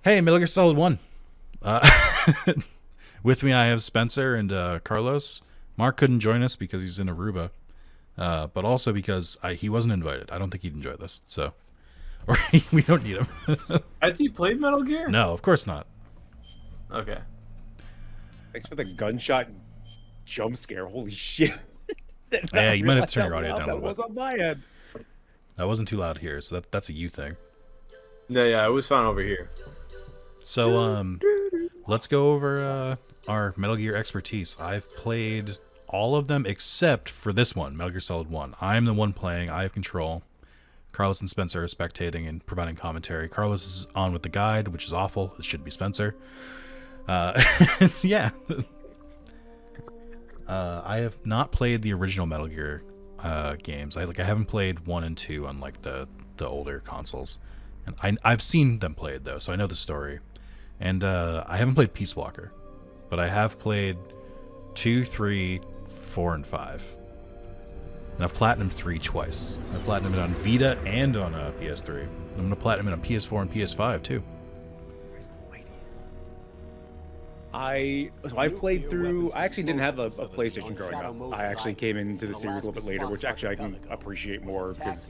Hey, Metal Gear Solid 1. Uh, with me, I have Spencer and Carlos. Mark couldn't join us because he's in Aruba, but also because he wasn't invited. I don't think he'd enjoy this, so or we don't need him. Has he played Metal Gear? No, of course not. Okay. Thanks for the gunshot jump scare. Holy shit. Yeah, you might have to turn your audio down a That little was bit. on my end. That wasn't too loud here, so that's a you thing. No, yeah, it was fine over here. So, let's go over our Metal Gear expertise. I've played all of them except for this one, Metal Gear Solid 1. I'm the one playing. I have control. Carlos and Spencer are spectating and providing commentary. Carlos is on with the guide, which is awful. It should be Spencer. Yeah. I have not played the original Metal Gear games. I haven't played 1 and 2 on like the older consoles. And I've seen them played though, so I know the story. And I haven't played Peace Walker, but I have played 2, 3, 4, and 5. And I've platinumed 3 twice. I've platinumed it on Vita and on PS3. I'm going to platinum it on PS4 and PS5 too. I played through. I actually didn't have a PlayStation growing up. I actually came into the series a little bit later, which actually I can appreciate more because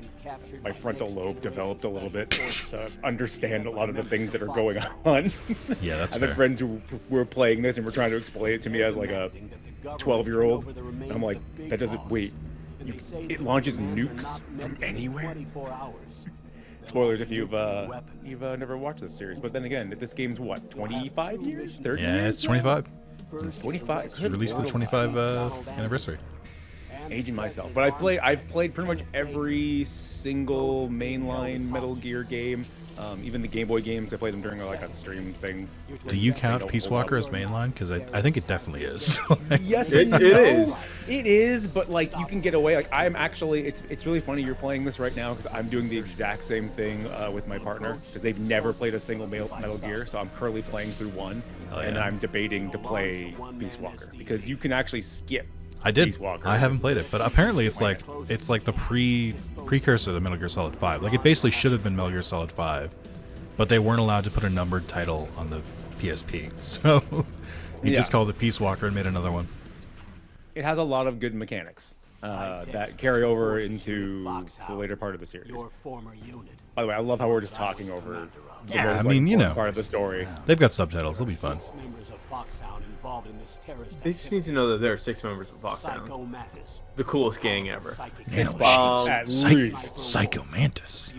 my frontal lobe developed a little bit to understand a lot of the things that are going on. Yeah, that's I have fair. friends who were playing this and were trying to explain it to me as like a 12-year-old. And I'm like, that doesn't wait. It launches nukes from anywhere. Spoilers if you've never watched this series, but then again, this game's what, 25 years, 30 Yeah, years? it's 25. It's 25. It's released for the 25 anniversary. Aging myself, but I've played pretty much every single mainline Metal Gear game, even the Game Boy games. I played them during like a stream thing. Do you count Peace Walker as mainline? Because I think it definitely is. Yes, It is. It is, but like you can get away. Like I'm actually, it's really funny you're playing this right now because I'm doing the exact same thing with my partner because they've never played a single Metal Gear. So I'm currently playing through 1, and I'm debating to play Peace Walker because you can actually skip. I did. Peace Walker. I haven't played it, but apparently it's like the precursor to Metal Gear Solid 5. Like it basically should have been Metal Gear Solid 5, but they weren't allowed to put a numbered title on the PSP, so he just called it Peace Walker and made another one. It has a lot of good mechanics that carry over into the later part of the series. By the way, I love how we're just talking over. Yeah, most, I mean, you know, part of the story. They've got subtitles. They'll be fun. They just need to know that there are 6 members of Foxhound. The coolest gang ever. At least. Psycho Mantis.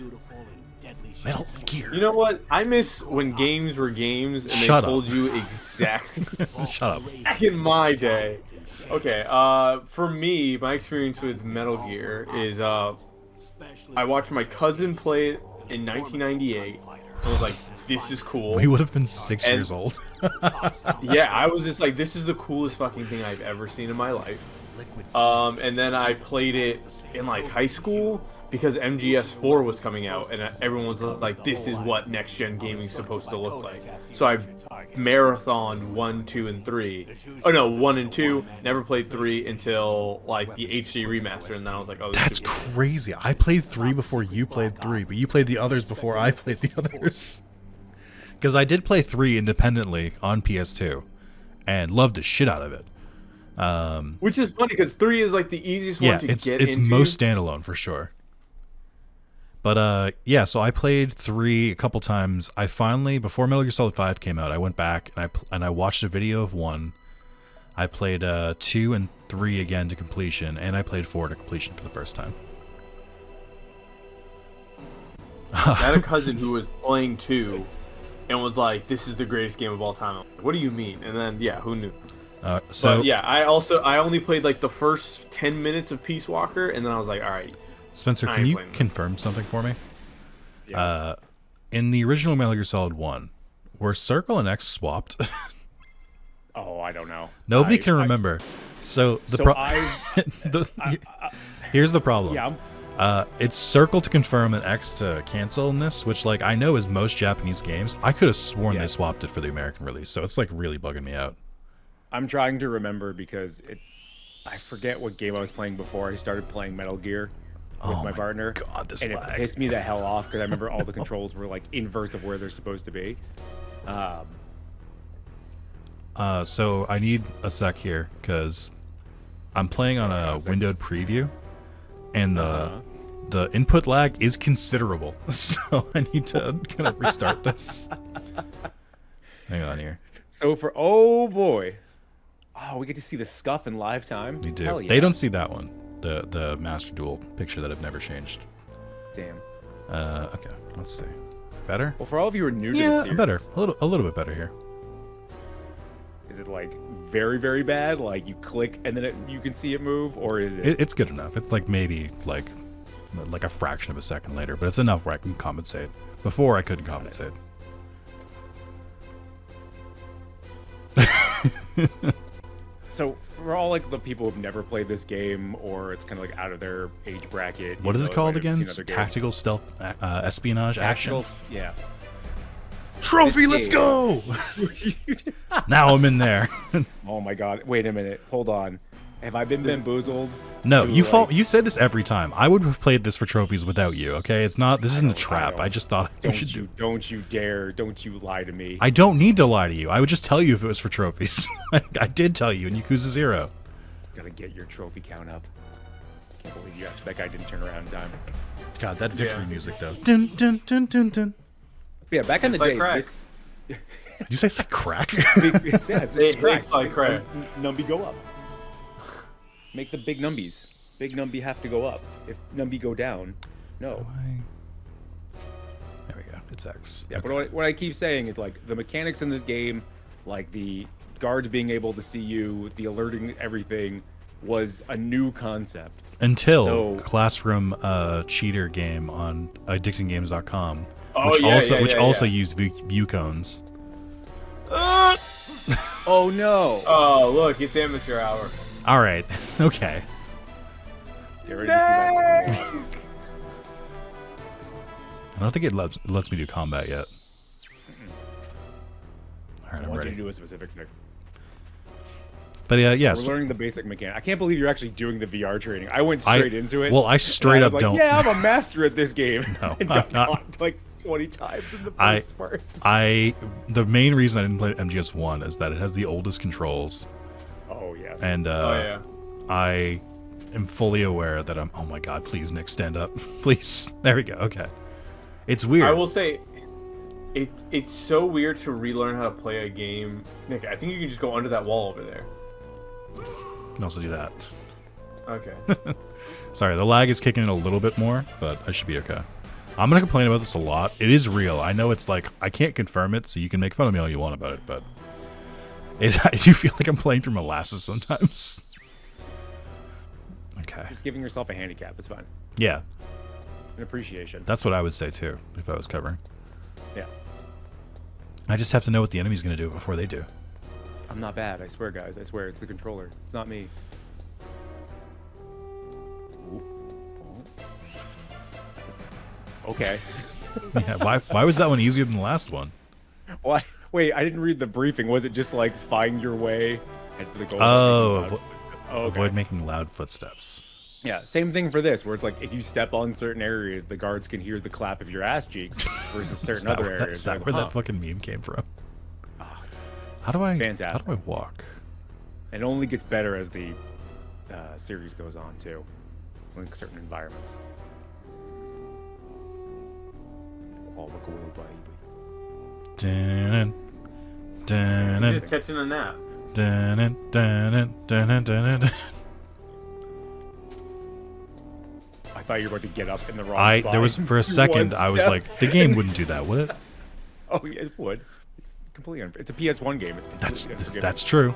Metal Gear. You know what? I miss when games were games and Shut they up. told you exactly. Shut up. Back in my day. Okay, for me, my experience with Metal Gear is I watched my cousin play it in 1998. I was like, this is cool. We would have been 6 And- years old. Yeah, I was just like, this is the coolest fucking thing I've ever seen in my life. And then I played it in like high school because MGS4 was coming out, and everyone was like, this is what next gen gaming is supposed to look like. So I marathoned 1, 2, and 3. Oh no, 1 and 2. Never played 3 until like the HD remaster, and then I was like, oh, this That's is cool. crazy. I played 3 before you played 3, but you played the others before I played the others. Because I did play 3 independently on PS2 and loved the shit out of it. Which is funny because 3 is like the easiest Yeah, one to it's get into. most standalone for sure. But yeah, so I played 3 a couple times. I finally, before Metal Gear Solid 5 came out, I went back and I watched a video of 1. I played 2 and 3 again to completion, and I played 4 to completion for the first time. I had a cousin who was playing 2 and was like, this is the greatest game of all time. I'm like, what do you mean? And then, yeah, who knew? So But yeah, I only played like the first 10 minutes of Peace Walker, and then I was like, all right. Spencer, I can ain't you playing that. confirm something for me? Yeah. In the original Metal Gear Solid 1, were Circle and X swapped? Oh, I don't know. Nobody can remember. So here's the problem. Yeah. It's circle to confirm and X to cancel in this, which like I know is most Japanese games. I could have sworn they swapped it for the American release, so it's like really bugging me out. I'm trying to remember because I forget what game I was playing before I started playing Metal Gear. with Oh my my partner. God, this and lag. it pissed me the hell off because I remember all the controls were like inverse of where they're supposed to be. So I need a sec here because I'm playing on a windowed preview, and the input lag is considerable. So I need to kind of restart this. Hang on here. So for oh boy, we get to see the scuff in live time. We do. Hell yeah. They don't see that one. The Master Duel picture that I've never changed. Damn. Okay. Let's see. Better? Well, for all of you who are new to the Yeah, series, better. A little bit better here. is it like very, very bad? Like you click and then you can see it move, or is it? It's good enough. It's like maybe like a fraction of a second later, but it's enough where I can compensate. Before I couldn't compensate. So for all like the people who've never played this game, or it's kind of like out of their age bracket. What is it called again? Tactical Tactical stealth espionage action. Yeah. Trophy, let's This game- go! Now I'm in there. Oh my god! Wait a minute. Hold on. Have I been bamboozled? No, to, you like- You said this every time. I would have played this for trophies without you. Okay, it's not. This isn't a trap. I just thought we should do. Don't you dare! Don't you lie to me! I don't need to lie to you. I would just tell you if it was for trophies. I did tell you in Yakuza 0. Gotta get your trophy count up. Can't believe you actually that guy didn't turn around in time. God, that victory music though. Dun dun dun dun dun. Yeah, back in the It's like day, crack. this, Did you say it's like crack? it's crack. It's like crack. Numby go up. Make the big numbies. Big numby have to go up. If numby go down, no. There we go. It's X. Yeah, Okay. but what I keep saying is like the mechanics in this game, like the guards being able to see you, the alerting everything, was a new concept. Until So- classroom cheater game on addictiongames.com, Oh, which yeah, also yeah. used view cones. Oh no! Oh, look, it's amateur hour. All right. Okay. Get ready to see that. I don't think it lets me do combat yet. All right, I I'm want ready. you to do a specific thing. But yeah, We're learning the basic mechanic. I can't believe you're actually doing the VR training. I went straight into it. Well, I straight and I up was like, don't. Yeah, I'm a master at this game. No, and I'm got not. caught like 20 times in the I- first part. The main reason I didn't play MGS1 is that it has the oldest controls, Oh yes. and Oh yeah. I am fully aware that oh my god, please Nick, stand up, please. There we go. Okay, it's weird. I will say, it's so weird to relearn how to play a game. Nick, I think you can just go under that wall over there. You can also do that. Okay. Sorry, the lag is kicking in a little bit more, but I should be okay. I'm gonna complain about this a lot. It is real. I know it's like I can't confirm it, so you can make fun of me all you want about it, but I do feel like I'm playing through molasses sometimes. Okay. Just giving yourself a handicap. It's fine. Yeah, An appreciation. that's what I would say too if I was covering. Yeah. I just have to know what the enemy's gonna do before they do. I'm not bad. I swear, guys. I swear. It's the controller. It's not me. Ooh. Oh. Okay. Yeah, why was that one easier than the last one? Why? Wait, I didn't read the briefing. Was it just like find your way? Head for the goal. Oh, okay. Avoid making loud footsteps. Yeah, same thing for this, where it's like if you step on certain areas, the guards can hear the clap of your ass cheeks versus certain other areas. Is that like, where huh. that fucking meme came from? How do I Fantastic. walk? It only gets better as the series goes on too, like certain environments. Oh, look away, baby. Dun, dun, You're dun, just catching a nap. dun, dun, dun, dun, dun. I thought you were about to get up in the wrong spot. There was for a second I was step. like, the game wouldn't do that, would it? Oh, yeah, it would. It's completely. It's a PS1 game. It's completely unforgivable. That's true.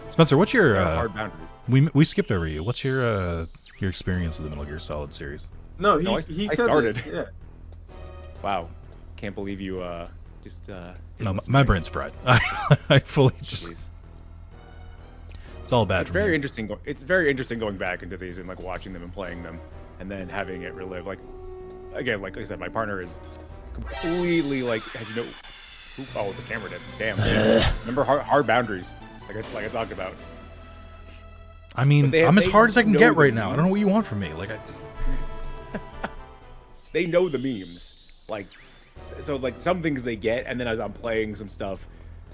Spencer, what's your There are hard boundaries. we skipped over you. What's your experience with the Metal Gear Solid series? No, No, he I said started. that, yeah. Wow, can't believe you just. No, my brain's fried. I fully just. Jeez. It's all bad It's for very me. interesting. It's very interesting going back into these and like watching them and playing them, and then having it relive. Like again, like I said, my partner is completely like has no. Oh, the camera did. Damn. Yeah. Remember hard boundaries, like I talked about. I mean, But they- I'm as they hard as I can know get the right now. I don't know rules. what you want from me. Like, they know the memes. Like, so like some things they get, and then as I'm playing some stuff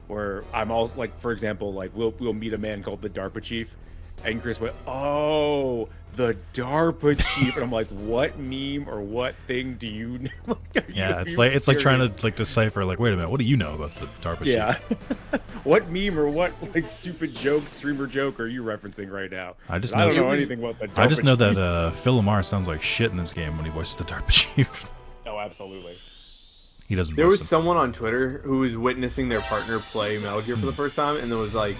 where I'm also like, for example, like we'll meet a man called the DARPA chief, and Chris went, "Oh, the DARPA chief," and I'm like, "What meme or what thing do you know?" Yeah, it's like trying to like decipher. Like, wait a minute, what do you know about the DARPA chief? Yeah. What meme or what like stupid joke, streamer joke are you referencing right now? I just I know, don't know anything about the DARPA I just know chief. that Phil Lamar sounds like shit in this game when he voices the DARPA chief. Oh, absolutely. He doesn't. There was listen. someone on Twitter who was witnessing their partner play Metal Gear for the first time, and there was like,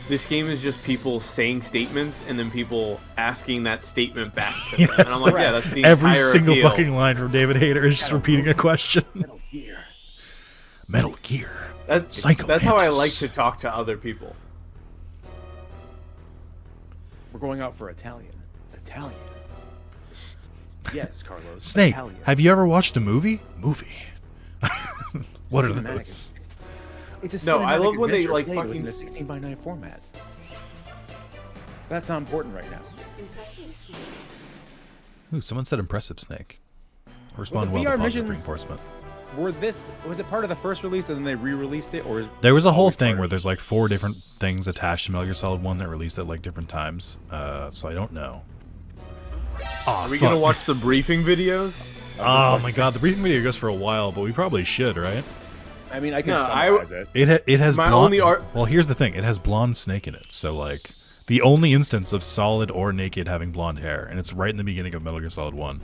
this game is just people saying statements and then people asking that statement back to them. Yes, And I'm like, yeah, that's the every entire single appeal. fucking line from David Hayter is just repeating a question. Metal Gear. Metal Gear. That's Psycho how I Mantis. like to talk to other people. We're going out for Italian. Italian. Yes, Carlos. Snake, Italian. have you ever watched a movie? Movie. What are Cinematic. those? It's a No, I cinematic love when they, adventure like, played fucking- in a 16:9 format. That's not important right now. Ooh, someone said impressive, Snake. Respond Well, well the to VR positive missions- reinforcement. Was it part of the first release and then they re-released it, or There was a whole always thing part where of- there's like 4 different things attached to Metal Gear Solid 1 that released at like different times. So I don't know. Aw, Are we fuck. gonna watch the briefing videos? Oh my god, the briefing video goes for a while, but we probably should, right? I mean, I can No, summarize it. It has My blonde. only art- Well, here's the thing: it has blonde Snake in it. So like the only instance of Solid or Naked having blonde hair, and it's right in the beginning of Metal Gear Solid 1.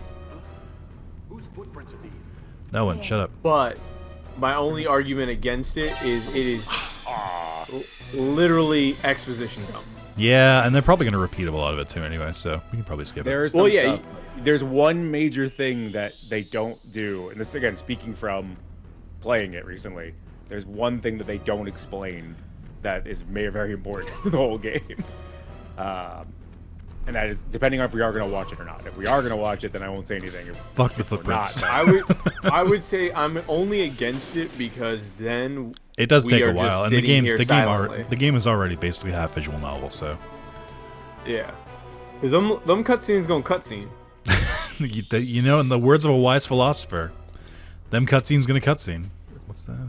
No one, shut up. But my only argument against it is literally exposition dump. Yeah, and they're probably gonna repeat a lot of it too, anyway. So we can probably skip it. There's some Well, yeah, stuff. There's one major thing that they don't do, and this again speaking from playing it recently. There's one thing that they don't explain that is very important to the whole game, and that is depending on if we are going to watch it or not. If we are going to watch it, then I won't say anything. Fuck the If we're footprints. not, I would say I'm only against it because then It does we take are a just while, and the sitting game, here the game, silently. the game is already basically half visual novel. So Yeah, because them cutscenes gonna cutscene. you know, in the words of a wise philosopher, them cutscenes gonna cutscene. What's that?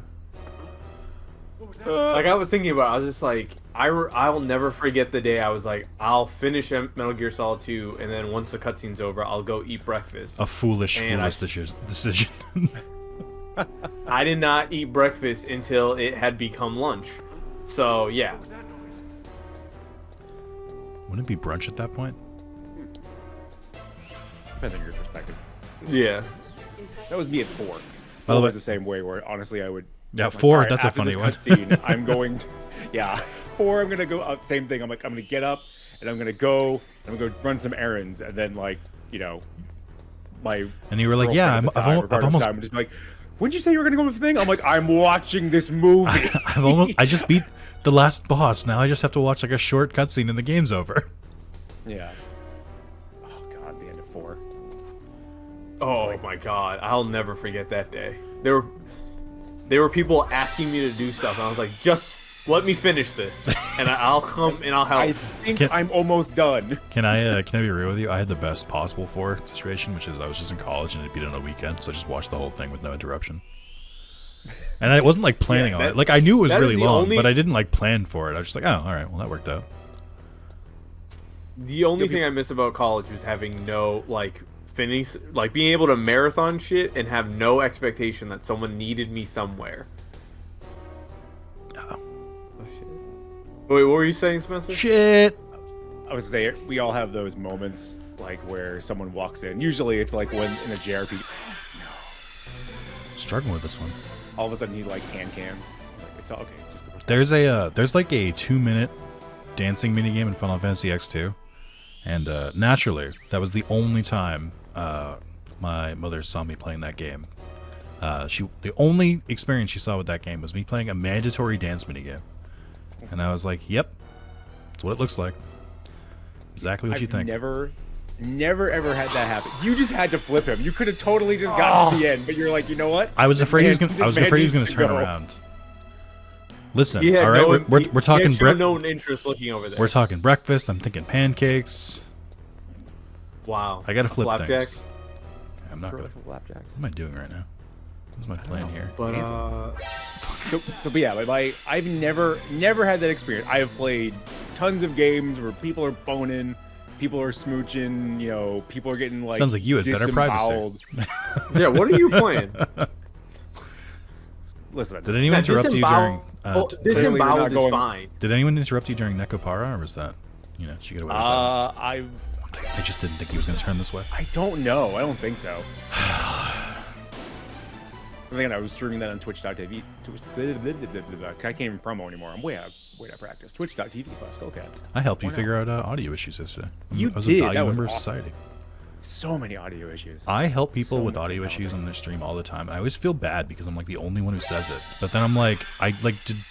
Like I was thinking about, I was just like, I'll never forget the day I was like, I'll finish Metal Gear Solid 2, and then once the cutscene's over, I'll go eat breakfast. A foolish And decision. I did not eat breakfast until it had become lunch. So yeah, Wouldn't it be brunch at that point? depends on your perspective. yeah. That was me at 4. By the 4 way- was the same way, where honestly I would. Yeah, like, 4. all right, That's a after funny this one. cutscene, I'm going. Yeah, 4. I'm gonna go up. Same thing. I'm gonna get up and I'm gonna go run some errands, and then like my. And you were like, "Yeah, girlfriend at the time, or I've partner at the almost, time would just be like, when did you say you were gonna go with the thing? I'm like, I'm watching this movie. I just beat the last boss. Now I just have to watch like a short cutscene and the game's over." Yeah. Oh god, the end of 4. Oh my god, I'll never forget that day. There were people asking me to do stuff, and I was like, just let me finish this, and I'll come and I'll help. I think Can- I'm almost done. Can I be real with you? I had the best possible 4 situation, which is I was just in college and it beat on a weekend, so I just watched the whole thing with no interruption. And I wasn't like planning on that- it. Like I knew it was that is really the long, only- but I didn't like plan for it. I was just like, oh, all right, well that worked out. The only thing I miss about college was having no being able to marathon shit and have no expectation that someone needed me somewhere. Oh. Shit. Wait, what were you saying, Spencer? Shit. I was saying we all have those moments like where someone walks in. Usually it's like when in a JRPG, Struggling with this one. all of a sudden you like cans. Like, it's all okay. It's just the There's like a 2-minute dancing minigame in Final Fantasy X2, and naturally that was the only time my mother saw me playing that game. The only experience she saw with that game was me playing a mandatory dance minigame, and I was like, "Yep, that's what it looks like. Exactly what you I've think." never ever had that happen. You just had to flip him. You could have totally just got to the end, but you're like, you know what? I was afraid he was gonna. This I was man afraid he was gonna needs to turn go. around. Listen, He had all right, no, we're talking he had no interest looking over there. we're talking breakfast. I'm thinking pancakes. Wow. I gotta A flip flapjack? things. I'm not gonna. Flapjacks. What am I doing right now? What's my plan here? But But yeah, I've never had that experience. I have played tons of games where people are boning, people are smooching, you know, people are getting like Sounds like you had better privacy. disemboweled. yeah, what are you playing? Listen, Did anyone interrupt you during? Disemboweled is going- fine. Did anyone interrupt you during Nekopara, or was that, you know, did you get away with that? I just didn't think he was gonna turn this way. I don't know. I don't think so. Again, I was streaming that on Twitch.tv. I can't even promo anymore. I'm way out of practice. Twitch.tv/Skullcat. I helped you figure out audio issues yesterday. You I was did. a valued That was member of awesome. society. So many audio issues. I help people So with many audio technology. issues on their stream all the time. I always feel bad because I'm like the only one who says it. But then I'm like,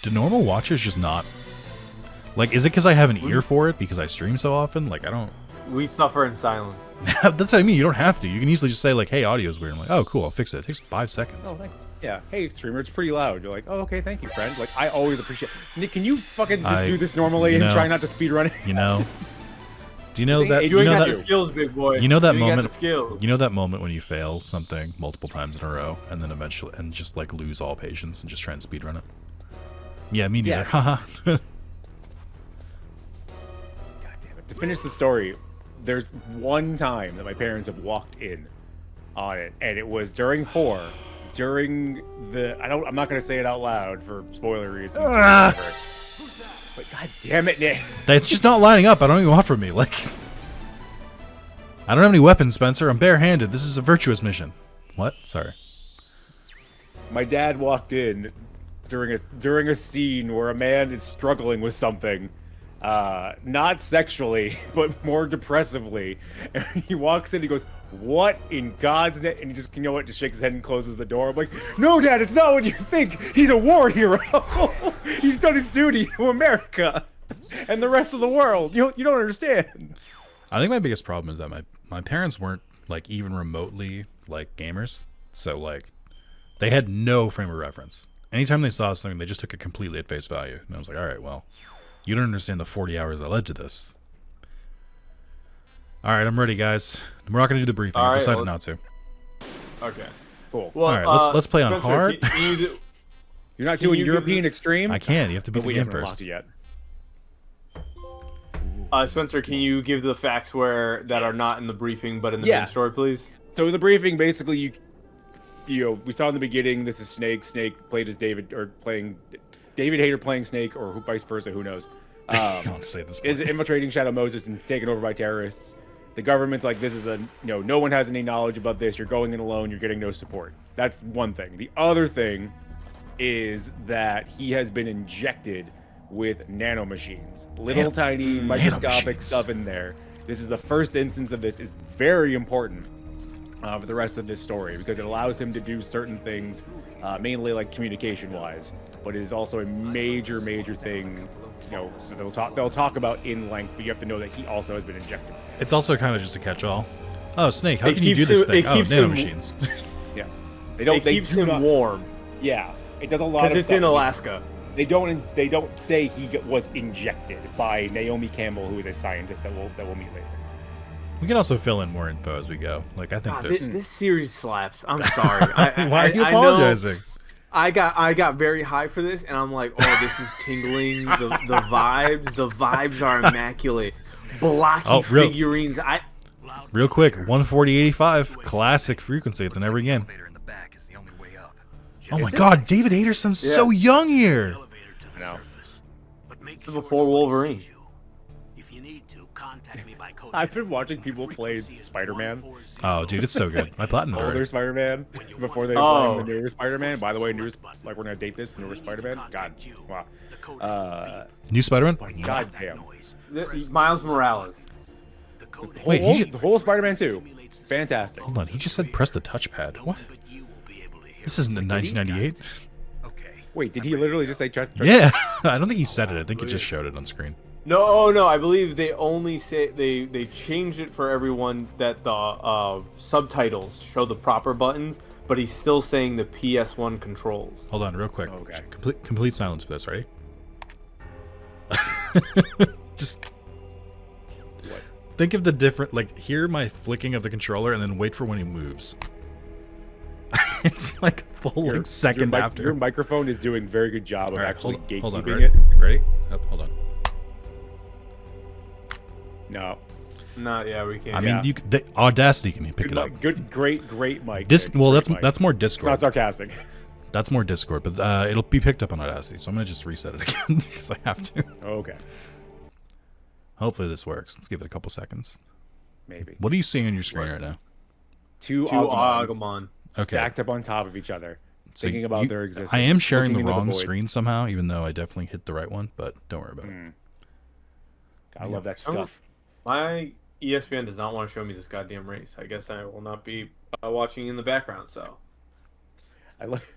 do normal watchers just not? Like, is it because I have an ear for it because I stream so often? Like, I don't. We suffer in silence. That's what I mean. You don't have to. You can easily just say like, "Hey, audio's weird." I'm like, "Oh, cool. I'll fix it." It takes 5 seconds. Oh, thank you. Yeah. Hey, streamer, it's pretty loud. You're like, oh, okay, thank you, friend. Like, I always appreciate. Nick, can you fucking just do this normally you and know- try not to speedrun it? You know. Do you know Hey, that? you You ain't know got that. the skills, big boy. You know that you ain't got moment. the skills. You know that moment when you fail something multiple times in a row, and then eventually, and just like lose all patience and just try and speedrun it. Yeah, me neither. Yes. Haha. God damn it. To finish the story, there's one time that my parents have walked in on it, and it was during 4. During the I'm not gonna say it out loud for spoiler reasons. or whatever. But god damn it, Nick. It's just not lining up. I don't even want from me. Like, I don't have any weapons, Spencer. I'm barehanded. This is a virtuous mission. What? Sorry. My dad walked in during a scene where a man is struggling with something, not sexually, but more depressively. And he walks in, he goes, "What in God's name?" And he just, you know what, just shakes his head and closes the door. I'm like, "No, Dad, it's not what you think. He's a war hero. He's done his duty to America and the rest of the world. You don't understand." I think my biggest problem is that my parents weren't like even remotely like gamers, so like they had no frame of reference. Anytime they saw something, they just took it completely at face value, and I was like, all right, well, you don't understand the 40 hours that led to this. All right, I'm ready, guys. We're not gonna do the briefing. All I right, decided well- not to. Okay. Cool. Well, All right, let's play on Spencer, hard. can you You're not Can doing you give European the- Extreme? I can. You have to beat But the we game haven't first. unlocked it yet. Spencer, can you give the facts that are not in the briefing but in the Yeah. main story, please? So in the briefing, basically, you know, we saw in the beginning, this is Snake. Snake played as David, or playing David Hayter playing Snake, or vice versa. Who knows? Honestly, at this point. Is infiltrating Shadow Moses and taken over by terrorists. The government's like, this is no one has any knowledge about this. You're going in alone. You're getting no support. That's one thing. The other thing is that he has been injected with nanomachines, little tiny microscopic nanomachines. stuff in there. This is the first instance of this. Is very important for the rest of this story because it allows him to do certain things, mainly like communication-wise, but it is also a major thing. You know, so they'll talk about in length, but you have to know that he also has been injected. It's also kind of just a catch-all. Oh, Snake, how It can you do keeps this him- thing? it Oh, keeps him- nanomachines. Yes, It keeps do him not- warm Yeah, it does a lot because of it's stuff. in Alaska. They don't say he was injected by Naomi Campbell, who is a scientist that we'll meet later. We can also fill in more info as we go. Like, I think God, there's... this series slaps. I'm sorry. Why are you I know- apologizing? I got very high for this, and I'm like, oh, this is tingling. The vibes are immaculate. Blocky Oh, real- figurines. Real quick, 14085, classic frequency. It's in every game. Oh my god, David Anderson's so young here. No. Before Wolverine. I've been watching people play Spider-Man, Oh, dude, it's so good. My platinum older already. Spider-Man, before they were Oh. playing the newer Spider-Man. By the way, like we're gonna date this newer Spider-Man. God, wow. New Spider-Man? God damn. Miles Morales. Wait, The whole Spider-Man 2, fantastic. Hold on, he just said press the touchpad. What? This isn't in 1998? Wait, did he literally just say trust? Yeah, I don't think he said it. I think he just showed it on screen. No, I believe they only say they changed it for everyone that the subtitles show the proper buttons, but he's still saying the PS1 controls. Hold on, real quick. Okay. Complete silence for this, ready? Just... Think of the different, like, hear my flicking of the controller and then wait for when he moves. It's like a full like second after. Your microphone is doing a very good job of actually gatekeeping hold on, it. Ready? Oh, hold on. No. Not yeah, we can't. I mean, the Audacity can pick it up. Great mic. Well, great mic. that's more Discord. Not sarcastic. That's more Discord, but it'll be picked up on Audacity, so I'm gonna just reset it again because I have to. Okay. Hopefully this works. Let's give it a couple seconds. Maybe. What are you seeing on your screen right now? Two Agumon stacked up on top of each other, So thinking about their existence. I am sharing the looking into wrong void. screen somehow, even though I definitely hit the right one, but don't worry about it. I love that stuff. My ESPN does not want to show me this goddamn race. I guess I will not be watching in the background. So I love.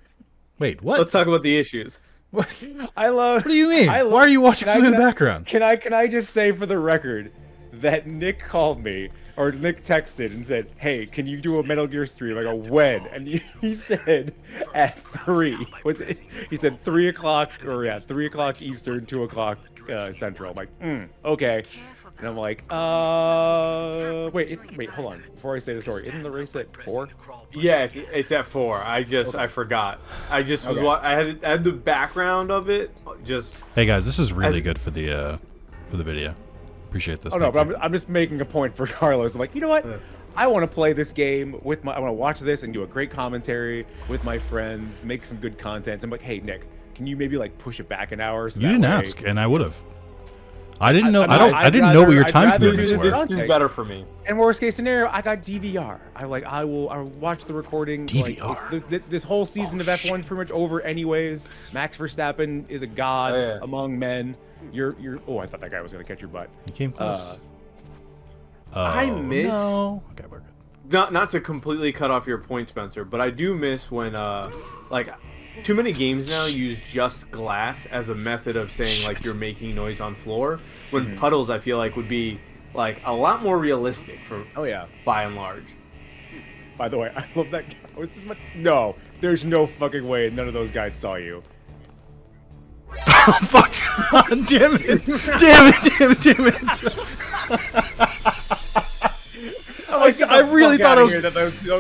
Wait, what? let's talk about the issues. What? I love. What do you mean? I love- Why are you watching Can I- something in the can I- background? Can I just say for the record that Nick called me or Nick texted and said, "Hey, can you do a Metal Gear stream?" I go, "When?" And he said at 3. What's it? He said 3 o'clock or 3 o'clock Eastern, 2 o'clock Central. I'm like, okay. And I'm like, wait, hold on. Before I say the story, isn't the race at 4? Yeah, it's at 4. I forgot. I just was. Okay. I had the background of it. Just Hey guys, this is really good for the video. Appreciate this. Oh no, Thank but you. I'm just making a point for Carlos. I'm like, you know what? I want to play this game with I want to watch this and do a great commentary with my friends, make some good content. I'm like, hey Nick, can you maybe like push it back an hour? So You that didn't way- ask, and I would have. I didn't know. I I'd didn't know what your I'd time rather do commitments this were. as- this is better for me. And worst case scenario, I got DVR. I'll watch the recording. DVR. Like, this whole season of F1 is pretty much over anyways. Max Verstappen is a god among men. You're. Oh, I thought that guy was gonna catch your butt. You came close. I miss- No. Okay, we're good. Not to completely cut off your point, Spencer, but I do miss when like too many games now use just glass as a method of saying like you're making noise on floor. When puddles, I feel like would be like a lot more realistic for by and large. By the way, I love that guy. Was this no, there's no fucking way none of those guys saw you. Oh fuck! Damn it! Damn it! I really thought I was.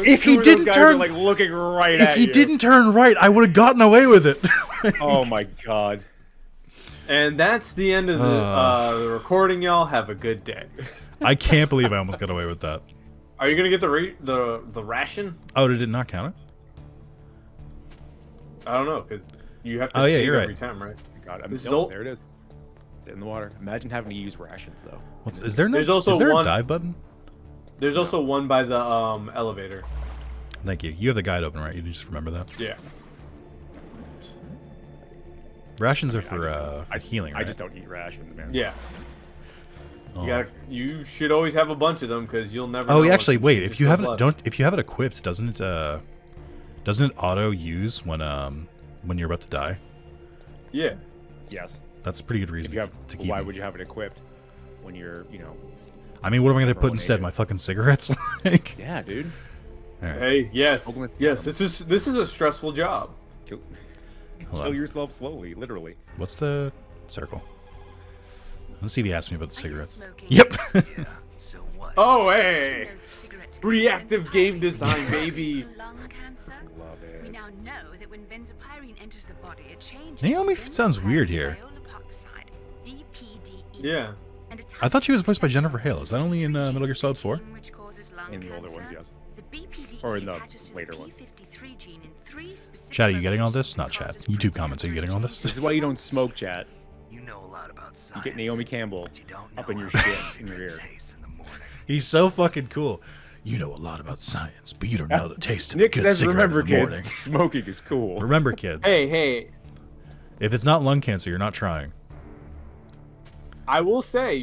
If he didn't turn, like looking right if at he you. didn't turn right, I would have gotten away with it. Oh my god. And that's the end of the recording, y'all. Have a good day. I can't believe I almost got away with that. Are you gonna get the ration? Oh, did it not count it? I don't know, because you have to Oh, yeah, save you're every right. time, right? God, there it is. It's in the water. Imagine having to use rations though. Is there no? There's also is there one- a dive button? There's also one by the elevator. Thank you. You have the guide open, right? You just remember that. Yeah. Rations are for healing, right? I just don't eat rations, man. Yeah. Oh. You should always have a bunch of them because you'll never. Oh, know actually, what's wait. If you left. haven't, if you have it equipped, doesn't it auto use when you're about to die? Yeah. Yes. That's a pretty good If reason you have, to keep. why them. would you have it equipped when you're, I mean, what am I going to put Throwing instead? agent. My fucking cigarettes? Like, Yeah, dude. all right. Hey, yes, Ultimate yes. Platinum. This is a stressful job. Kill, Hold kill on. yourself slowly, literally. What's the circle? Let's see if he asks me about the Are you cigarettes. smoking? Yep. So what? Oh, hey, No cigarettes reactive can game design, baby. cause lung cancer. Love We it. now know that when benzopyrene enters the body, it changes. Naomi to sounds weird here. benzopyrenoxide, BPDE, Yeah. and a I thought she was voiced by type of Jennifer Hale. Is that only in Metal Gear Solid 4? gene which causes lung In the older ones, cancer. yes. The BPDE Or in the attaches to later the ones. P53 gene in 3 specific Chat, are you getting all this? locations Not that chat. causes YouTube comments. Are you getting all this? This is why you don't smoke, chat. You know a lot about You science. get Naomi Campbell but you don't up know in your how shit, in your ear. tastes in the morning. He's so fucking cool. You know a lot about science, but you don't know the taste of Nick a good says, cigarette remember, in the kids, morning. smoking is cool. Remember, kids. Hey, If it's not lung cancer, you're not trying. I will say,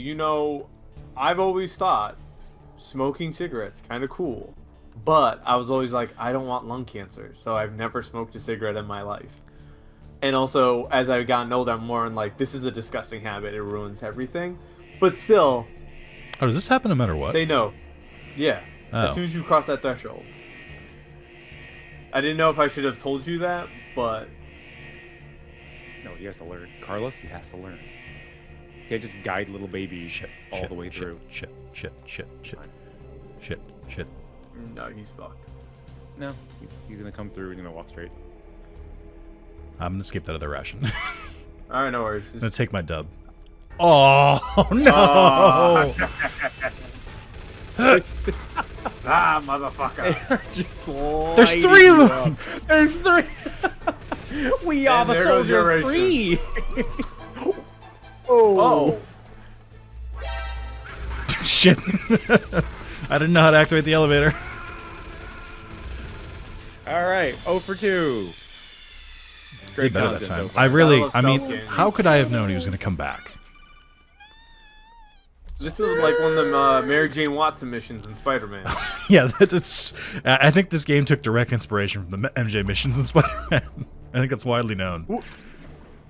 I've always thought smoking cigarettes kind of cool, but I was always like, I don't want lung cancer, so I've never smoked a cigarette in my life. And also, as I've gotten older, I'm more in like, this is a disgusting habit. It ruins everything. But still, Oh, does this happen no matter what? say no. Yeah. Oh. As soon as you cross that threshold. I didn't know if I should have told you that, but No, he has to learn. Carlos, he has to learn. Can't just guide little baby all the way shit, through. Shit. No, he's fucked. No, he's gonna come through. He's gonna walk straight. I'm gonna skip that other ration. All right, no worries. I'm gonna take my dub. Oh no! Ah, motherfucker. There's 3 of them. There's 3. We are And the there goes your soldiers. ration. 3. Oh. Shit. I didn't know how to activate the elevator. All right, 0 for 2. Did better that content time. so far. I mean, Stealth game. how could I have known he was gonna come back? This is like one of them Mary Jane Watson missions in Spider-Man. Yeah, that's. I think this game took direct inspiration from the MJ missions in Spider-Man. I think that's widely known.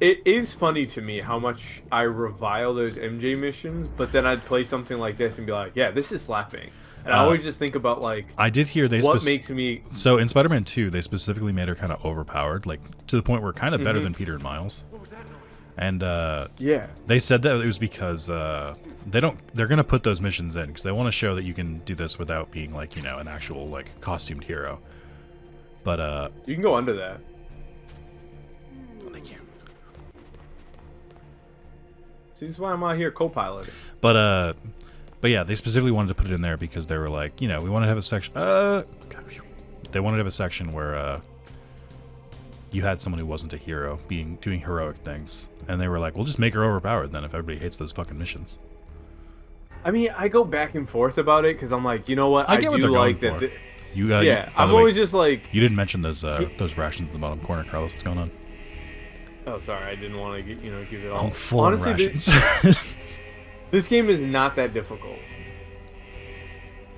It is funny to me how much I revile those MJ missions, but then I'd play something like this and be like, yeah, this is slapping. And I always just think about, like, I did hear they what makes me... So in Spider-Man 2, they specifically made her kind of overpowered, like to the point where kind of better than Peter and Miles. And Yeah. they said that it was because they're gonna put those missions in because they want to show that you can do this without being like, you know, an actual like costumed hero. But You can go under that. thank you. See, this is why I'm out here co-piloting. But yeah, they specifically wanted to put it in there because they were like, you know, we want to have a section. They wanted to have a section where you had someone who wasn't a hero doing heroic things, and they were like, we'll just make her overpowered then if everybody hates those fucking missions. I mean, I go back and forth about it because I'm like, you know what? I get what do they're going like that. for. You, Yeah, by I'm the way, always just like... You didn't mention those rations at the bottom corner, Carlos. What's going on? Oh, sorry, I didn't want to give it all. Oh, full on Honestly, rations. this game is not that difficult.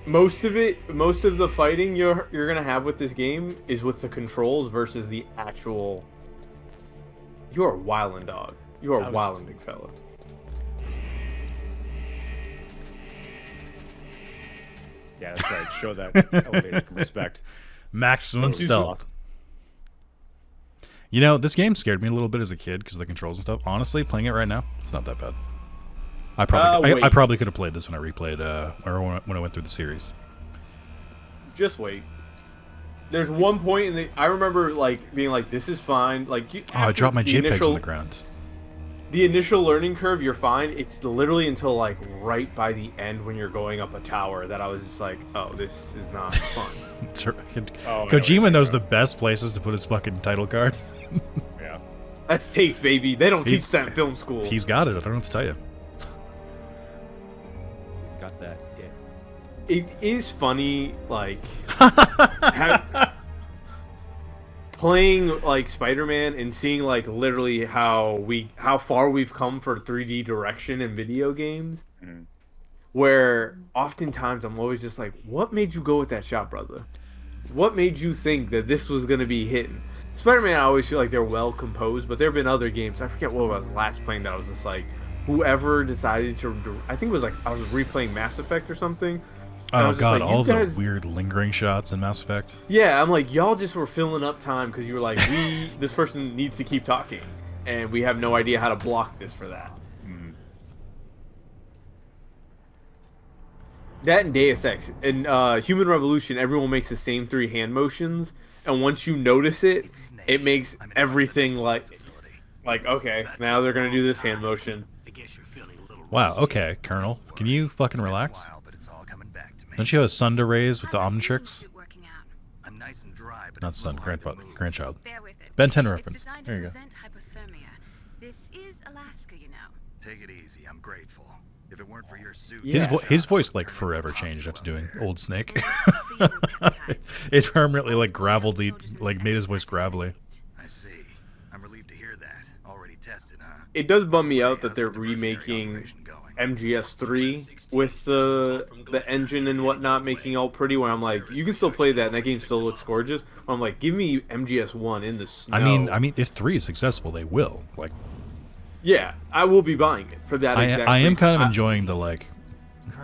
Most of the fighting you're gonna have with this game is with the controls versus the actual. You are wildin', dog. You are wildin', big fella. Yeah, that's right. Show that elevator some respect. Maximum stealth. You know, this game scared me a little bit as a kid because of the controls and stuff. Honestly, playing it right now, it's not that bad. I probably could have played this when I replayed or when I went through the series. Just wait. There's one point in the I remember like being like, this is fine. Like I dropped my JPEGs on the ground. The initial learning curve, you're fine. It's literally until like right by the end when you're going up a tower that I was just like, oh, this is not fun. Kojima knows the best places to put his fucking title card. Yeah. That's taste, baby. They don't teach that in film school. He's got it. I don't know what to tell you. He's got that. Yeah. It is funny, like playing like Spider-Man and seeing like literally how far we've come for 3D direction in video games. Mm-hmm. Where oftentimes I'm always just like, what made you go with that shot, brother? What made you think that this was gonna be hitting? Spider-Man, I always feel like they're well composed, but there have been other games. I forget what I was last playing that I was just like, whoever decided to, I think it was like I was replaying Mass Effect or something. Oh god, like, all guys... the weird lingering shots in Mass Effect. Yeah, I'm like, y'all just were filling up time because you were like, this person needs to keep talking, and we have no idea how to block this for that. Mm. That and Deus Ex. In Human Revolution, everyone makes the same 3 hand motions, and once you notice it, it makes everything like, okay, now they're gonna do this hand motion. Wow, okay, Colonel. Can you fucking relax? Don't you have a son to raise with the Omnitrix? Not son, grandchild. Ben 10 reference. There you go. This is Alaska, you know. Take it easy. I'm grateful. If it weren't for your suit, His voice like forever changed after doing Old Snake. It permanently like gravelly, like made his voice gravelly. I see. I'm relieved to hear that. Already tested, huh? It does bum me out that they're remaking MGS3 with the engine and whatnot, making all pretty. Where I'm like, you can still play that, and that game still looks gorgeous. But I'm like, give me MGS1 in the snow. I mean, if 3 is successful, they will. Like, yeah, I will be buying it for that. I am kind of enjoying the like,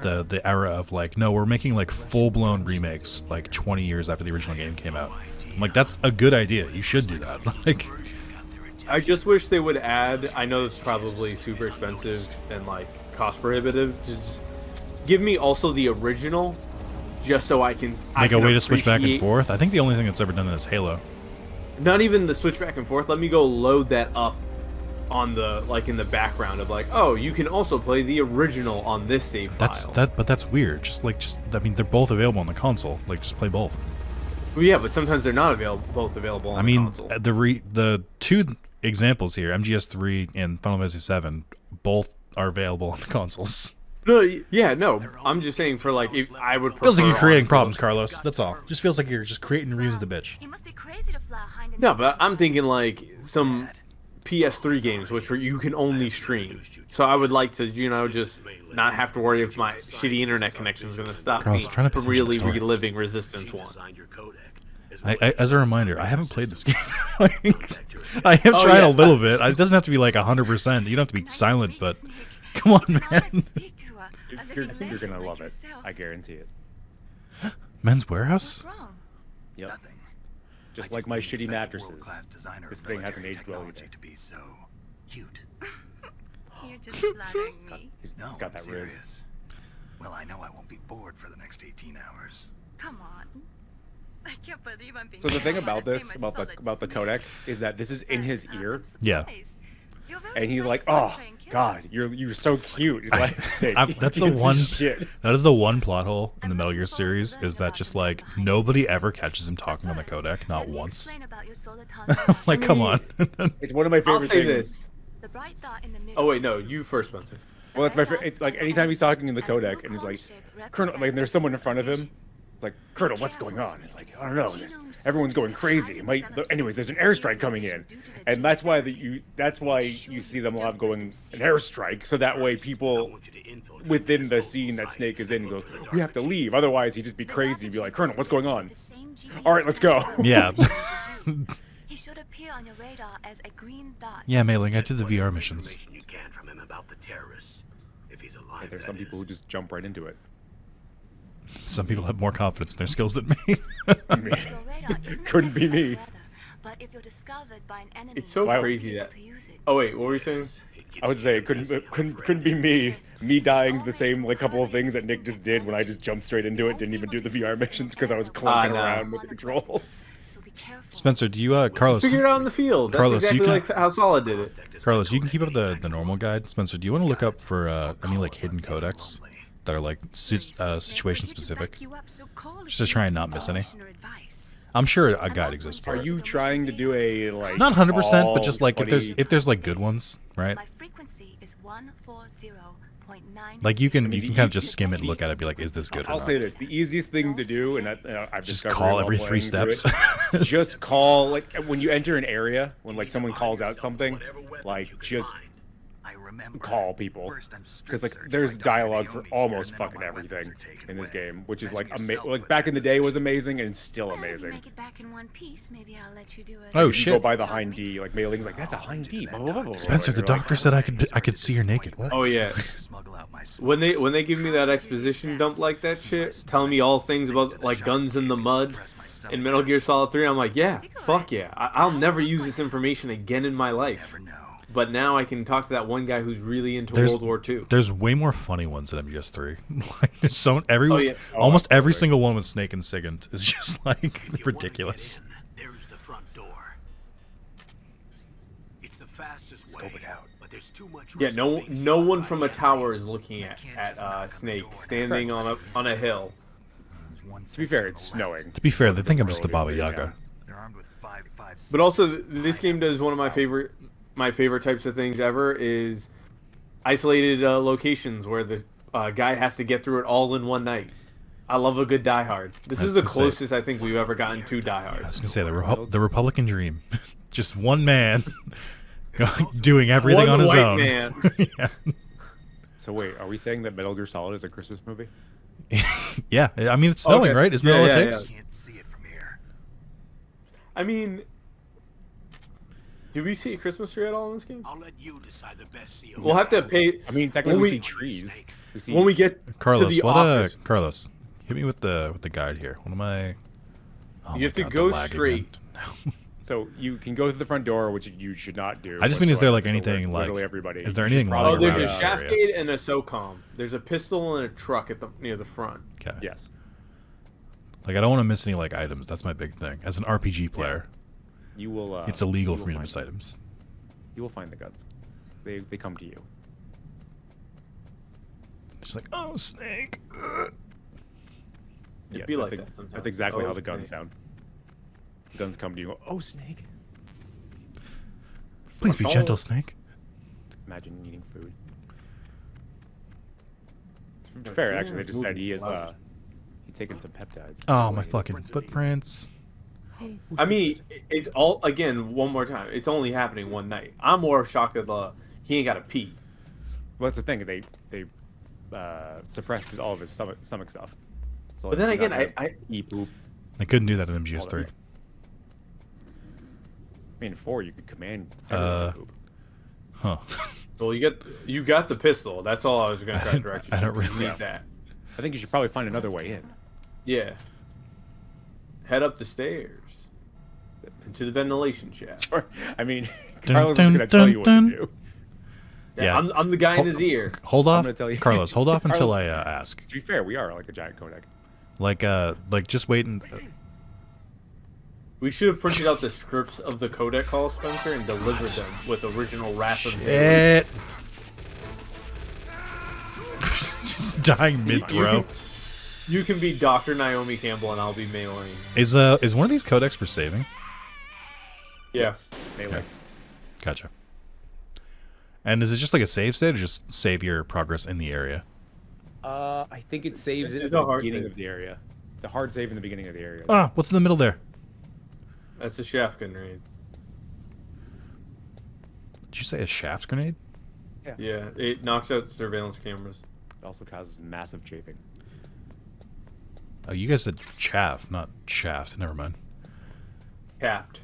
the era of like, no, we're making like full blown remakes like 20 years after the original game came out. I'm like, that's a good idea. You should do that. Like, I just wish they would add. I know it's probably super expensive and like cost prohibitive. Just give me also the original, just so I can Like a way to switch back and forth. I think the only thing that's ever done that is Halo. Not even the switch back and forth. Let me go load that up on the like in the background of like, oh, you can also play the original on this save file. But that's weird. Just I mean, they're both available on the console. Like, just play both. Well, yeah, but sometimes they're not both available on the console. The two examples here, MGS3 and Final Fantasy 7, both are available on the consoles. No, yeah, no. I'm just saying for like, if I would. Feels like you're creating honestly, problems, Carlos. That's all. Just feels like you're just creating reasons to bitch. You must be crazy to fly high in No, but I'm thinking like some PS3 games, which you can only stream. So I would like to, just not have to worry if my shitty internet connection is going to stop Carlos, me trying to from finish the really story. reliving Resistance 1. As a reminder, I haven't played this game. I am trying a little bit. It doesn't have to be like 100%. You don't have to be silent, but come on, man. You're gonna love it. I guarantee it. Men's Warehouse? What's wrong? Yep. Nothing. Just I like my didn't shitty expect a mattresses. world-class designer This of thing hasn't military aged well technology either. to be so cute. You're just flattering me. He's No, got I'm that riz. serious. Well, I know I won't be bored for the next 18 hours. Come on. I can't believe I'm being So the thing called about a this, famous about the solid codec, snake. is that this is in his I'm ear, Yeah. surprised. You're very and he's bright like, "Oh portraying killer. God, you're so cute." He's like, That's the "You can see one. shit." That is the one plot hole in the Metal Gear series. Is that just like nobody ever catches him talking on the codec, not Let me once. explain about your solar tunnel. Like, come on. It's one of my I'll favorite say things. this. The bright dot in the middle Oh wait, no, is you first, Spencer. Well, it's my. It's like anytime he's talking in the codec, and he's like, "Colonel," like, and there's someone in front of him. It's like, "Colonel, what's going on?" It's like, "I don't know. Everyone's going crazy. Anyways, there's an airstrike coming in," and that's why you see them live going an airstrike, so that way people within the scene that Snake is in goes, "We have to leave, otherwise he'd just be crazy and be like, Colonel, what's going on?" All right, let's go. Yeah. He should appear on your radar as a green dot. Yeah, Mailing, I did the VR missions. You can from him about the terrorists, if he's alive. There's some people who just jump right into it. Some people have more confidence in their skills than me. Your radar isn't Couldn't be affected by me. weather, but if you're discovered by an enemy, It's so Wow. crazy that. to use it. Oh wait, what were you saying? I would say it couldn't be me dying to the same like couple of things that Nick just did when I just jumped straight into it, didn't even do the VR missions because I was clunking nah. around with the controls. So be careful. Spencer, do you, Carlos? Figure it out in the field. That's Carlos, you exactly can- like how Solid did it. Carlos, you can keep up the normal guide. Spencer, do you want to look up for any like hidden codecs that are like situation specific? Just to try and not miss any. I'm sure a guide exists for Are it. you trying to do a like Not 100%, but all just like if 20 there's like good ones, right? My frequency is 140.9. Like you can kind of just skim it and look at it, and be like, is this good or I'll not? say this: the easiest thing to do, and I've Just discovered call while every playing 3 through steps. it, just call like when you enter an area when like someone calls out something, like just I remember. call people First, I'm because like strictly there's trying to play dialogue my for own game, almost and then all fucking my weapons everything are taken in this away. game, which is like Imagine yourself like with back in the that. day was amazing and still Well, if you amazing. make it back in one piece, maybe I'll let you do it. Oh, You shit. go by the hind D, like Mailing's like that's a hind D. Blah, blah, blah, blah, blah. Spencer, the You're like, doctor said I could see her naked. What? Oh yeah. Smuggle out my When they give me that exposition dump like that shit, telling me all things about like guns in the mud in Metal Gear Solid 3, I'm like, yeah, fuck yeah. I'll never use this information again in my life. Never know. But now I can talk to that one guy who's really into There's- World War II. There's way more funny ones than MGS3. Like there's Oh, yeah. almost every absolutely. single one with Snake and Sigint is just like ridiculous. There's the front door. It's the fastest way. Scope it out. But there's too much Yeah, risk no of being no spotted one by from the a tower is looking can't just at knock on the Snake door. standing on a hill. There's one To be fair, second it's on the left. snowing. To be fair, they think I'm just the Baba Yaga. They're armed with 5.56. But also, this game does one of my favorite types of things ever is isolated locations where the guy has to get through it all in one night. I love a good Die Hard. This I is the was gonna say- closest I think we've ever gotten to Die I Hard. was gonna say the Republican dream, just one man doing everything One on his white own. man. yeah. So wait, are we saying that Metal Gear Solid is a Christmas movie? Yeah, I mean it's snowing, Okay. right? Isn't that all Yeah, it yeah, takes? Can't see it from here. I mean, do we see a Christmas tree at all in this game? I'll let you decide the best CO. We'll have to pay I mean, technically When we we- see trees. We see when we get Carlos, to the what office. Carlos, hit me with the guide here. What am I? Oh You my have to God, go the lag straight. again. So you can go through the front door, which you should not do. I just mean, is there like whatsoever. anything like? Literally everybody. Is there You should anything probably- running there's around a this shaft area? gate and a SOCOM. There's a pistol and a truck near the front. Okay. Yes. Like I don't want to miss any like items. That's my big thing. As an RPG player, You will. it's illegal you for me to will miss find- items. You will find the guns. They come to you. Just like, oh, snake. Ugh. It'd be like that's, that sometimes. That's exactly Oh, how the guns snake. sound. The guns come to you. Oh, snake! Please be Oh. gentle, snake. Imagine eating food. Fair, actually, they just said he is. He's taking some peptides. Oh, my fucking footprints. I mean, it's all again. One more time. It's only happening one night. I'm more shocked that he ain't got to pee. Well, that's the thing. They suppressed all of his stomach stuff. So But then you're again, not gonna I eat poop. I couldn't do that in MGS3. I mean, in 4 you could command everyone to poop. Huh. well, you got the pistol. That's all I was gonna try to direct you to. I don't You really- need that. I think you should probably find another way in. Yeah. Head up the stairs into the ventilation shaft. Or, I mean, Dun, Carlos dun, is gonna tell dun, you what dun. to do. Yeah. I'm the guy in his ear. Hold off, gonna tell you- Carlos. Hold off until Carlos- I ask. To be fair, we are like a giant Kodak. Like just wait and. We should have printed out the scripts of the codec call, Spencer, and delivered them with original Wrath of Meryl. Shit. Just dying mid throw. You can be Dr. Naomi Campbell, and I'll be Melee. Is one of these codecs for saving? Yes. Melee. Gotcha. And is it just like a save state, or just save your progress in the area? I think it saves it at It's a the hard beginning save. of the area. The hard save in the beginning of the area. Ah, what's in the middle there? That's a shaft grenade. Did you say a shaft grenade? Yeah, it knocks out surveillance cameras. It also causes massive chafing. Oh, you guys said chaff, not shaft. Never mind. Capped.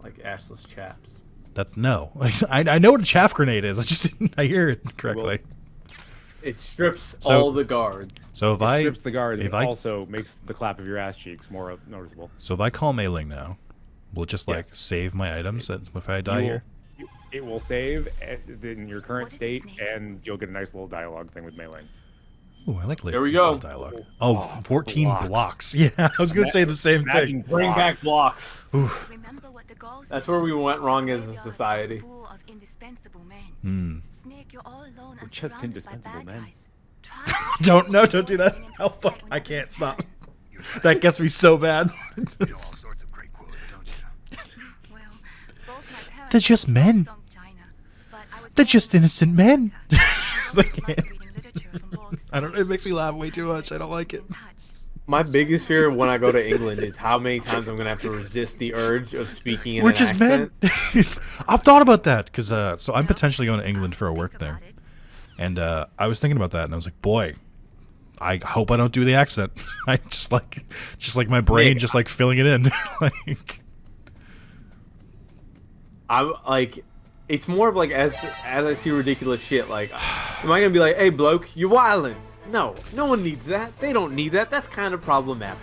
Like assless chaps. That's no. I know what a chaff grenade is. I just didn't. I hear it correctly. It strips So- all the guards. So if It I strips the guard, and if it I also makes the clap of your ass cheeks more noticeable. so if I call Mailing now, will it just like Yes. save my items if I die You here? will- It will save in your current state, and you'll get a nice little dialogue thing with Mailing. Ooh, I like There we some go. dialogue. Oh, 14 blocks. blocks. Yeah, I was gonna say the same Imagine thing. Bring back blocks. Remember what the goals That's say. where we went wrong as a Graveyards are society. full of indispensable men. Hmm. Snake, you're all alone and just surrounded by indispensable bad men. guys. Try Don't do that. Oh fuck, I can't stop. That gets me so bad. You know all sorts of great quotes, don't you? Well, both my parents They're just men. stunk China, but I was They're born just in innocent men. America. Like, I like reading literature from books. I don't. It makes me laugh way too much. I don't like it. In touch. My biggest fear when I go to England is how many times I'm gonna have to resist the urge of speaking in We're an just men. accent. I've thought about that because so I'm potentially going to England for a Think work thing, about it. and I was thinking about that, and I was like, boy, I hope I don't do the accent. I just like my brain Yeah. just like filling it in. Like, I'm like, it's more of like as I see ridiculous shit. Like, am I gonna be like, hey bloke, you wildin'? No, no one needs that. They don't need that. That's kind of problematic.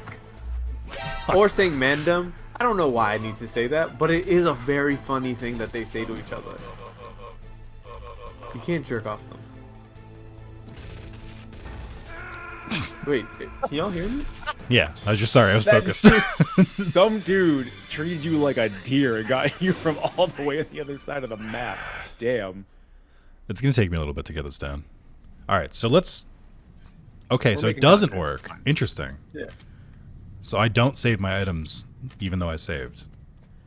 Or saying mandem. I don't know why I need to say that, but it is a very funny thing that they say to each other. You can't jerk off them. Wait, can y'all hear me? yeah, I was just sorry. I was That focused. Some dude treated you like a deer and got you from all the way on the other side of the map. Damn. It's gonna take me a little bit to get this down. All right, so let's. Okay, so it making doesn't content. work. Interesting. Yeah. So I don't save my items, even though I saved.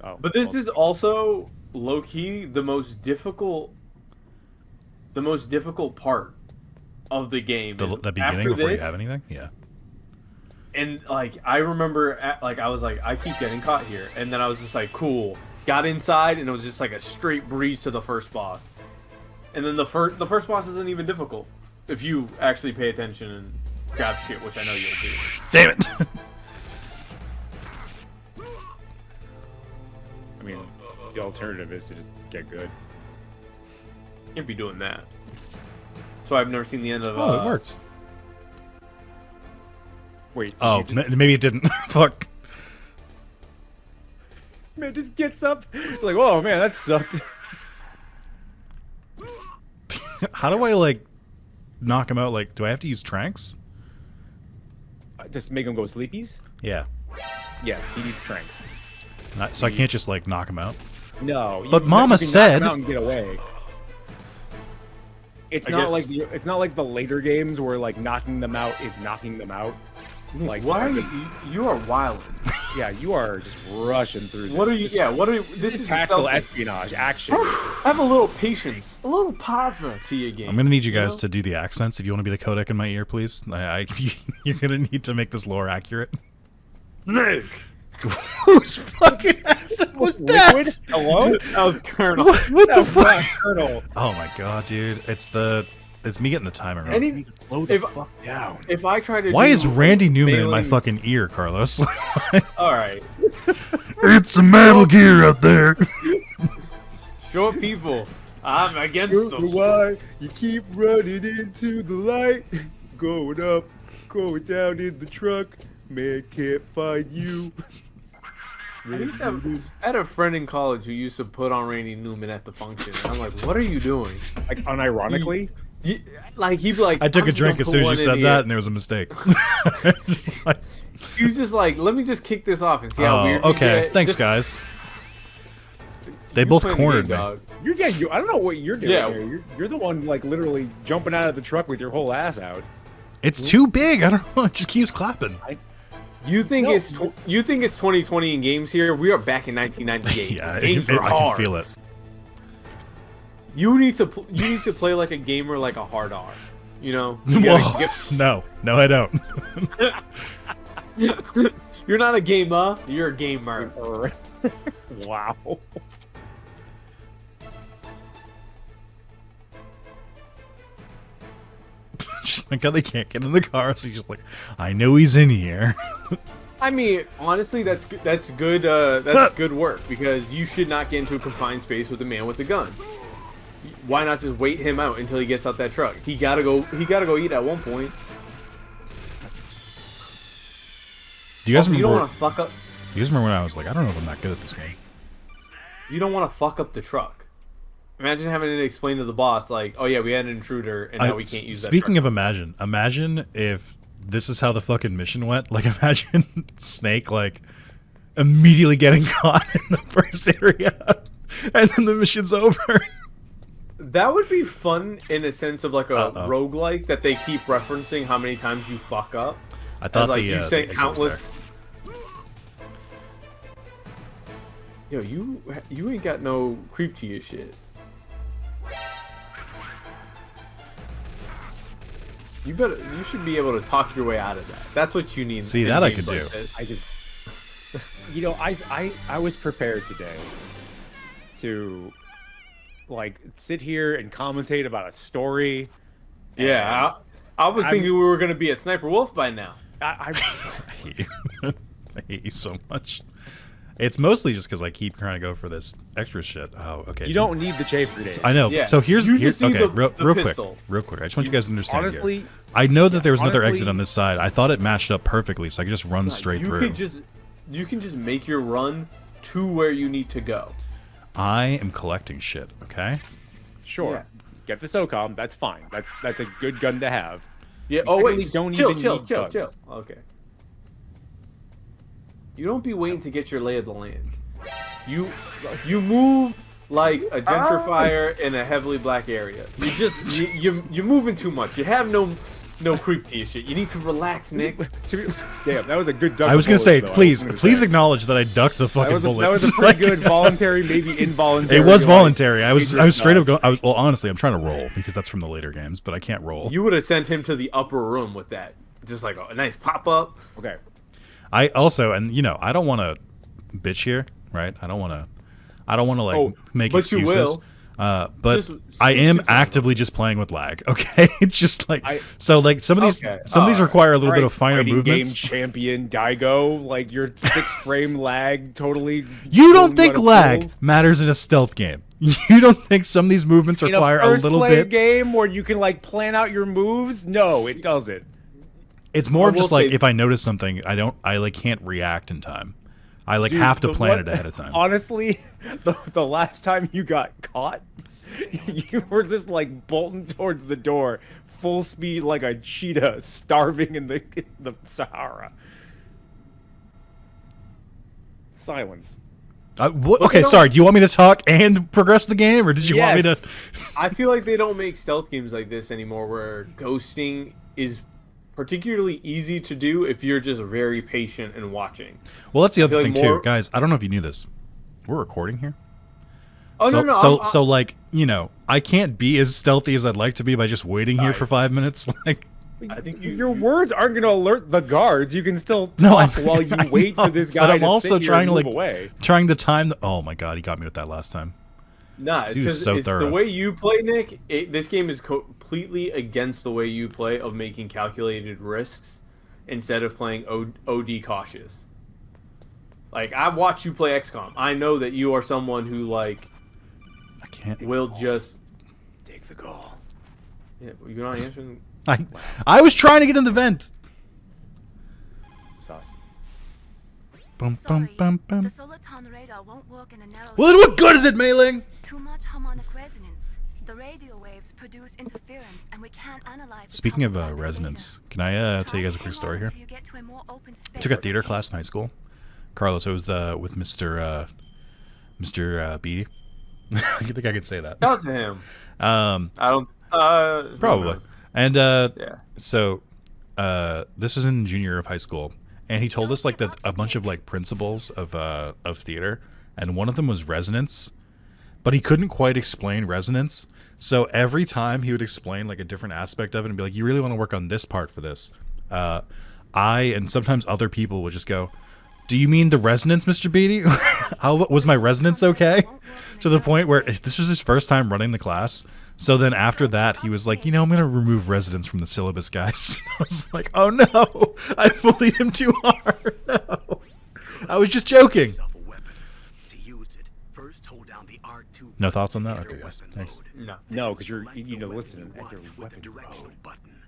Oh, But this well, is also low key the most difficult part of the game. The is beginning after before you this, have anything. Yeah. And like I remember, I was like, I keep getting caught here, and then I was just like, cool. Got inside, and it was just like a straight breeze to the first boss. And then the first boss isn't even difficult if you actually pay attention and grab shit, which I know you'll do. Damn it. I mean, the alternative is to just get good. Can't be doing that. So I've never seen the end of. Oh, it worked. Wait. Oh, you just- maybe it didn't. Fuck. Man just gets up. Like, oh man, that sucked. How do I like knock him out? Like, do I have to use tranks? Just make him go sleepies? Yeah. Yes, he needs tranks. So I can't just like knock him out. No. But you Mama can knock said- him out and get away. It's I not guess- like it's not like the later games where like knocking them out is knocking them out. Like Why are you are wilding. Yeah, you are just rushing through. What are this. you? Yeah, what are you? This is tactical stealth- espionage action. Have a little patience, a little pausa to your game. I'm gonna need you guys know? to do the accents. If you want to be the codec in my ear, please. You're gonna need to make this lore accurate. Nick. Whose fucking accent was that? Liquid? Hello? That was Colonel. What the fuck? Colonel. Oh my god, dude! It's me getting the timing wrong. Any, Slow the if, fuck down. if I try to Why do is Randy Newman in my failing- fucking ear, Carlos? All right, It's a Metal Gear up there. short people. I'm against them. Why you keep running into the light? Going up, going down in the truck. Man can't find you. I had a friend in college who used to put on Randy Newman at the function. And I'm like, what are you doing? Like unironically. Like he'd be like, I took I'm a just drink gonna as put soon as you one in said the that, air. and it was a mistake. Just like, He was just like, let me just kick this off and see how oh, weird. you okay. get. Thanks, Just- guys. They you both play the cornered game, me. dog. I don't know what you're doing Yeah. here. You're the one like literally jumping out of the truck with your whole ass out. It's too big. I don't know. It just keeps clapping. You think No. it's 2020 in games here? We are back in 1998. Yeah, games I were can hard. feel it. You need to play like a gamer, like a hard R. You know, you gotta Whoa. No, I don't. you're not a gamer. You're a gamer. Wow. Just like how they can't get in the car, so he's just like, I know he's in here. I mean, honestly, that's good. That's good. That's good work because you should not get into a confined space with a man with a gun. Why not just wait him out until he gets out that truck? He gotta go. He gotta go eat at one point. Do you guys Also, you don't remember? want to fuck up. You guys remember when I was like, I don't know if I'm that good at this game. You don't want to fuck up the truck. Imagine having to explain to the boss, like, "Oh yeah, we had an intruder, and now we can't use that." Speaking truck. of imagine if this is how the fucking mission went. Like, imagine Snake like immediately getting caught in the first area, and then the mission's over. That would be fun in a sense of like a roguelike that they keep referencing how many times you fuck up. I thought As, like, the you the say exit was countless. there. Yo, you ain't got no creep to your shit. You should be able to talk your way out of that. That's what you need. See, in that I games could like do. this. I just, I was prepared today to, like, sit here and commentate about a story. Yeah, I was thinking we were gonna be at Sniper Wolf by now. I hate you. I hate you so much. It's mostly just because I keep trying to go for this extra shit. Oh, okay. You so- don't need the chase grenade. I know. Yeah. So here's You just need okay. the Real quick. pistol. Real quick. I just want you guys to understand. honestly- here. I know that there was another exit honestly- on this side. I thought it matched up perfectly, so I could just run straight you through. You can just make your run to where you need to go. I am collecting shit. Okay. Sure. Yeah. Get the SOCOM. That's fine. That's a good gun to have. Yeah. You Oh really wait. don't chill, even chill, need chill, guns. chill. Okay. You don't be waiting to get your lay of the land. You move like a gentrifier in a heavily black area. You're moving too much. You have no creep to your shit. You need to relax, Nick. Damn, that was a good duck. I was gonna say, though. please, I was please gonna say. acknowledge that I ducked the fucking That bullets. was a pretty good voluntary, maybe involuntary. It was like, voluntary. I was straight up dodge. going. Well, honestly, I'm trying to roll because that's from the later games, but I can't roll. You would have sent him to the upper room with that, just like a nice pop up. Okay. I also, and you know, I don't want to bitch here, right? I don't want to like Oh, make but you excuses. will. But Just I am shoot some. actively just playing with lag. Okay, it's just like I- so. Like some of these, Okay. some of these require a little bit Alright, of finer fighting movements. Game champion Daigo, like your 6-frame lag, totally. You don't pulling think out of lag pulls. matters in a stealth game? You don't think some of these movements In require a a first little play bit? game where you can like plan out your moves? No, it doesn't. It's more of I will just like say- if I notice something, I like can't react in time. I like Dude, have to the plan one- it ahead of time. Honestly, the last time you got caught, you were just like bolting towards the door, full speed like a cheetah, starving in the Sahara. Silence. Okay, sorry. Do you want me to talk and progress the game, or did you want me to? Yes. I feel like they don't make stealth games like this anymore, where ghosting is particularly easy to do if you're just very patient and watching. Well, that's the other feel thing like too, more- guys. I don't know if you knew this. We're recording here. Oh so, no, no. So like, you know, I can't be as stealthy as I'd like to be by just waiting here for 5 minutes. Like, I think Your words aren't going to alert the guards. You can still talk No, I- while you I wait know, for this but guy I'm to also sit here trying and to move like away. trying to time. Oh my god, he got me with that last time. Nah, it's He was because so it's the thorough. way you play, Nick. This game is completely against the way you play of making calculated risks instead of playing OD cautious. Like, I watch you play XCOM. I know that you are someone who like I can't. will just. Take the call. Yeah, you're not answering. I was trying to get in the vent. Sauce. Bum, Sorry, bum, bum, bum. the Soliton radar won't work in a narrow. Well, then what good is it, Mailing? Too much harmonic resonance. The radio waves produce interference, and we can't analyze. the Speaking of color by the resonance, data. can I tell you guys a Try quick to story hang here? on till you get to a more open I took a space. theater class in high school. Carlos, it was with Mr. Beatty. I think I could say that. Shout out to him. Um, I don't. Probably. who knows? And Yeah. so this was in junior year of high school, and he told us like that a bunch of like principles of theater, and one of them was resonance, but he couldn't quite explain resonance. So every time he would explain like a different aspect of it and be like, "You really want to work on this part for this," I and sometimes other people would just go, "Do you mean the resonance, Mr. Beatty? How was my resonance okay?" To the point where this was his first time running the class. So then after that, he was like, "You know, I'm going to remove resonance from the syllabus, guys." I was like, "Oh no, I bullied him too hard." No. I was just joking. Yourself a weapon. To use it, first hold down the R2 No thoughts on that? enter Okay, guys. weapon Thanks. mode. No. No, because you're Select you the need to weapon listen you and want enter with the weapon directional mode. button.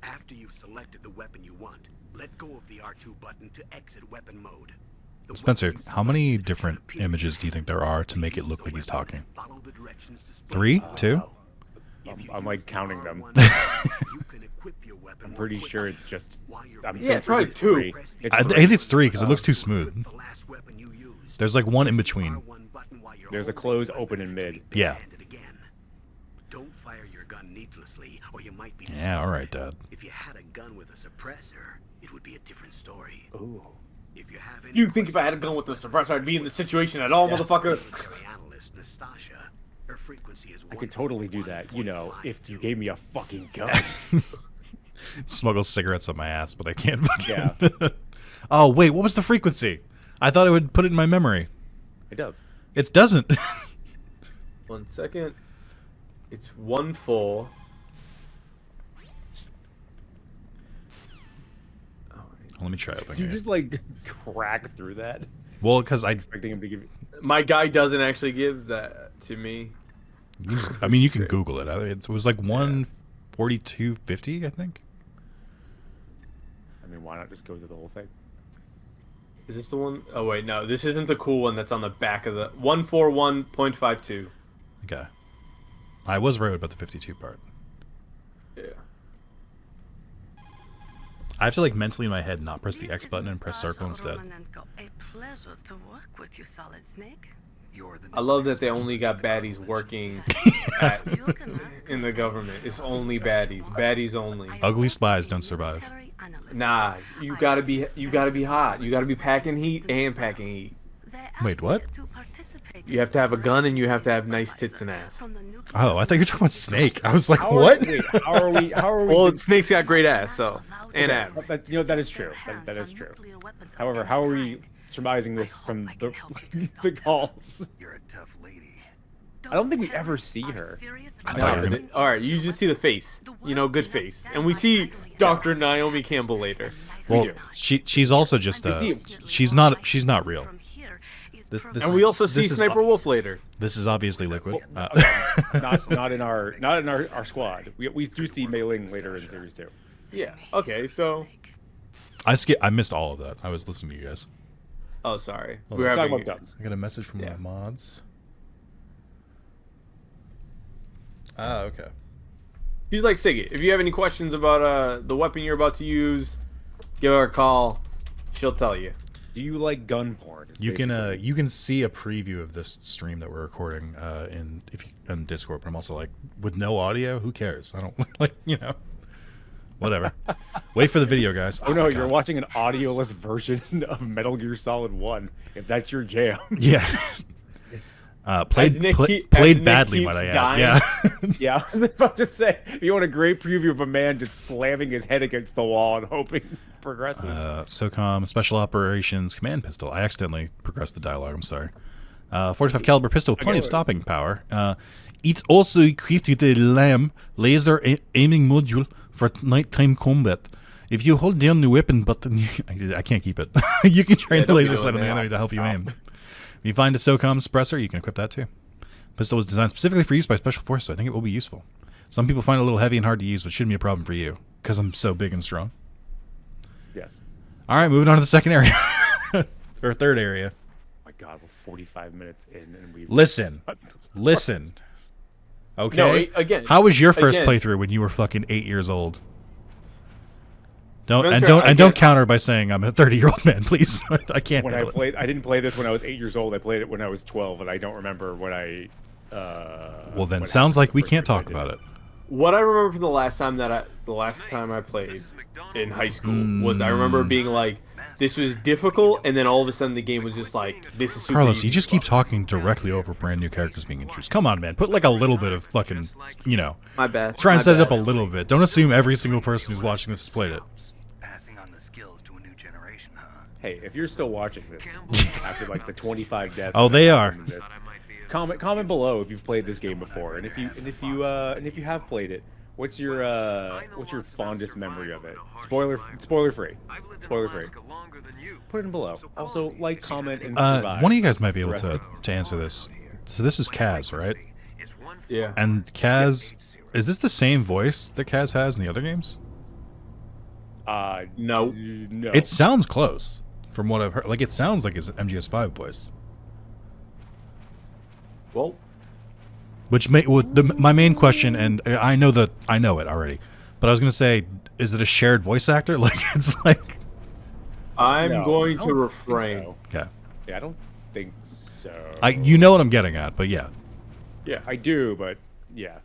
After you've selected the weapon you want, let go of the R2 button to exit weapon mode. The Spencer, weapon you how many selected should different appear images do you think there are to make it use look the like he's weapon talking? and follow the directions displayed. 3, 2? If you I'm like use the counting them. R1 you can equip your weapon I'm more pretty quickly. sure it's just. While you're I'm Yeah, it's pretty probably sure two. It's three. I It's think it's 3 because it looks too smooth. the last weapon you used. There's like one in between. R1 button while you're There's a holding close, the open, weapon and to mid. be Yeah. backhanded again. Don't fire your gun needlessly, or you might be Yeah, destroyed. all right, Dad. If you had a gun with a suppressor, it would be a different story. Ooh. If you have any You think if I had a gun with the suppressor, I'd be in this situation at all, motherfucker? questions, analyst Nastasha, her frequency is I could totally do that, you know, if you gave me a fucking gun. Smuggle cigarettes up my ass, but I can't fucking... Yeah. Oh, wait, what was the frequency? I thought it would put it in my memory. It does. It doesn't. 1 second. It's 1 full. Let me try opening Did you it. just like crack through that? Well, because Expecting him to give you. My guy doesn't actually give that to me. I mean, you can Google it. It was like 142.50, I think. I mean, why not just go through the whole thing? Is this the one? Oh wait, no, this isn't the cool one that's on the back of the 141.52. Okay. I was right about the 52 part. Yeah. I have to like mentally in my head not press the X button and press circle instead. A pleasure to work with you, Solid Snake. You're the I love that they only got baddies working at, You can ask in the government. It's only baddies. Baddies only. Ugly spies don't survive. Nah, you gotta be hot. You gotta be packing heat and packing heat. Wait, what? You have to have a gun and you have to have nice tits and ass. Oh, I thought you were talking about Snake. I was like, How what? Wait, how are we? How are we? Well, Snake's got great ass, so and abs. That, you know, that is true. That is true. However, how are we surmising this from the the calls? You're a tough lady. I don't think we ever see her. I thought you were gonna- All right, you just see the face. You know, good face, and we see Dr. Naomi Campbell later. Well, she's also just she's not real. This And we also see this is- Sniper Wolf later. This is obviously liquid. Not in our squad. We do see Mei Ling later in series 2. Yeah. Okay, so I missed all of that. I was listening to you guys. Oh, sorry. Hold We're on. Talking having about guns. I got a message from Yeah. my mods. Ah, okay. She's like, Siggy, if you have any questions about the weapon you're about to use, give her a call. She'll tell you. Do you like gun porn? Is You can basically- you can see a preview of this stream that we're recording in Discord, but I'm also like, with no audio, who cares? I don't like, whatever. Wait for the video, guys. Oh no, my you're God. watching an audioless version of Metal Gear Solid 1. If that's your jam. Yeah. Played As Nick played Nick badly, keeps might I add. dying. Yeah. Yeah, I was about to say, if you want a great preview of a man just slamming his head against the wall and hoping he progresses. SOCOM Special Operations Command Pistol. I accidentally progressed the dialogue. I'm sorry. 45 caliber pistol, plenty of stopping power. It's also equipped with a LAM laser aiming module for nighttime combat. If you hold down the weapon button, I can't keep it. You can train the don't be laser doing sight on the that. enemy to help you aim. If you find a SOCOM suppressor, you can equip that too. Pistol was designed specifically for use by special forces, so I think it will be useful. Some people find it a little heavy and hard to use, but shouldn't be a problem for you because I'm so big and strong. Yes. All right, moving on to the second area or third area. My God, we're 45 minutes in and we Listen. Okay. No, again. How was your first again. playthrough when you were fucking 8 years old? Don't Spencer, don't counter by saying I'm a 30-year-old man, please. I can't. When I handle it. played, I didn't play this when I was 8 years old. I played it when I was 12, and I don't remember when I. Well, then sounds like we can't talk about it. What I remember from the last time I played in high school was I remember being like, this was difficult, and then all of a sudden the game was just like, this is super Carlos, easy. you just keep talking directly over brand new characters being introduced. Come on, man. Put like a little bit of fucking, My bad. try and My set it up bad. a little bit. Don't assume every single person who's watching this has played it. Passing on the skills to a new generation, huh? Hey, if you're still watching this after like the 25 deaths. Oh, they are. Comment below if you've played this game before, and if you have played it, what's your fondest memory of it? Spoiler free. Spoiler free. Put it in below. Also, like, comment, and survive. One of you guys might be able The rest to answer this. So this is Kaz, right? Yeah. And Kaz, is this the same voice that Kaz has in the other games? No. No. It sounds close from what I've heard. Like, it sounds like his MGS5 voice. Well, My main question, and I know it already, but I was gonna say, is it a shared voice actor? Like, it's like, I'm No, going I to don't refrain. think okay, so. Yeah, I don't think so. you know what I'm getting at, but yeah, Yeah, I do, but yeah.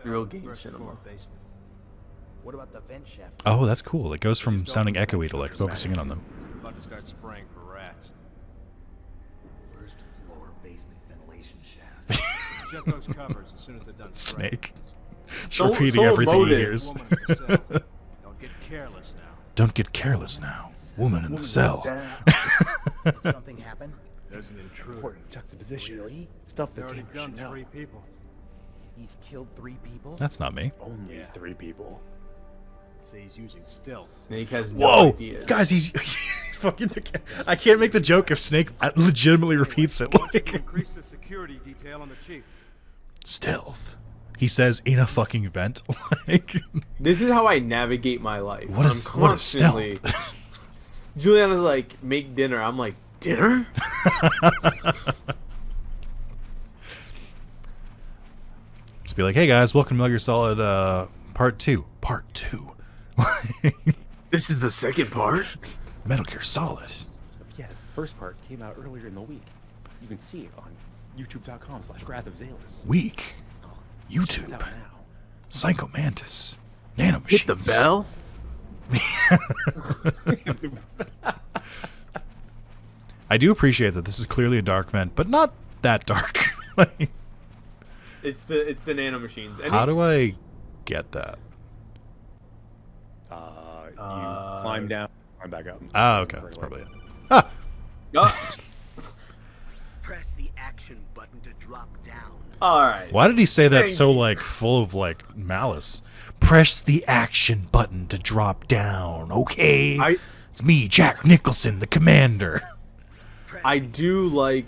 Real game cinema. What about the vent shaft? oh, that's cool. It goes from sounding echoey to like focusing in on them. About to start spraying for rats. First floor basement ventilation shaft. Check those covers as soon as they're done spraying. Snake, it's So- repeating so everything he emotive. hears. Woman in the cell. Don't get careless now. Don't get careless now, woman in the cell. Did something happen? There's an intruder. Important juxtaposition. Really? Stuff They've that already gamers done should know. 3 people. He's killed 3 people? That's not me. Only 3 people. Say he's using stealth. Snake has no Whoa, idea. guys, he's fucking. I can't make the joke if Snake legitimately repeats it. Like, Increase the security detail on the chief. stealth. He says in a fucking vent. Like, This is how I navigate my life. what is I'm what is constantly- stealth? Juliana's like, make dinner. I'm like, dinner? Just be like, hey guys, welcome to Metal Gear Solid Part 2. Part 2. This is the second part? Metal Gear Solid. Yes, the first part came out earlier in the week. You can see it on youtube.com/Wrath of Zalis. Week. Check it YouTube. out now. Psycho Mantis. Nanomachines. Hit the bell? I do appreciate that this is clearly a dark vent, but not that dark. Like, It's the nanomachines. And how do I get that? You climb down, climb back up. Ah, okay. That's probably it. Ah! Press the action button to drop down. Alright. Why did he say that Thank so, you. like, full of, like, malice? Press the action button to drop down, okay? It's me, Jack Nicholson, the commander. I do like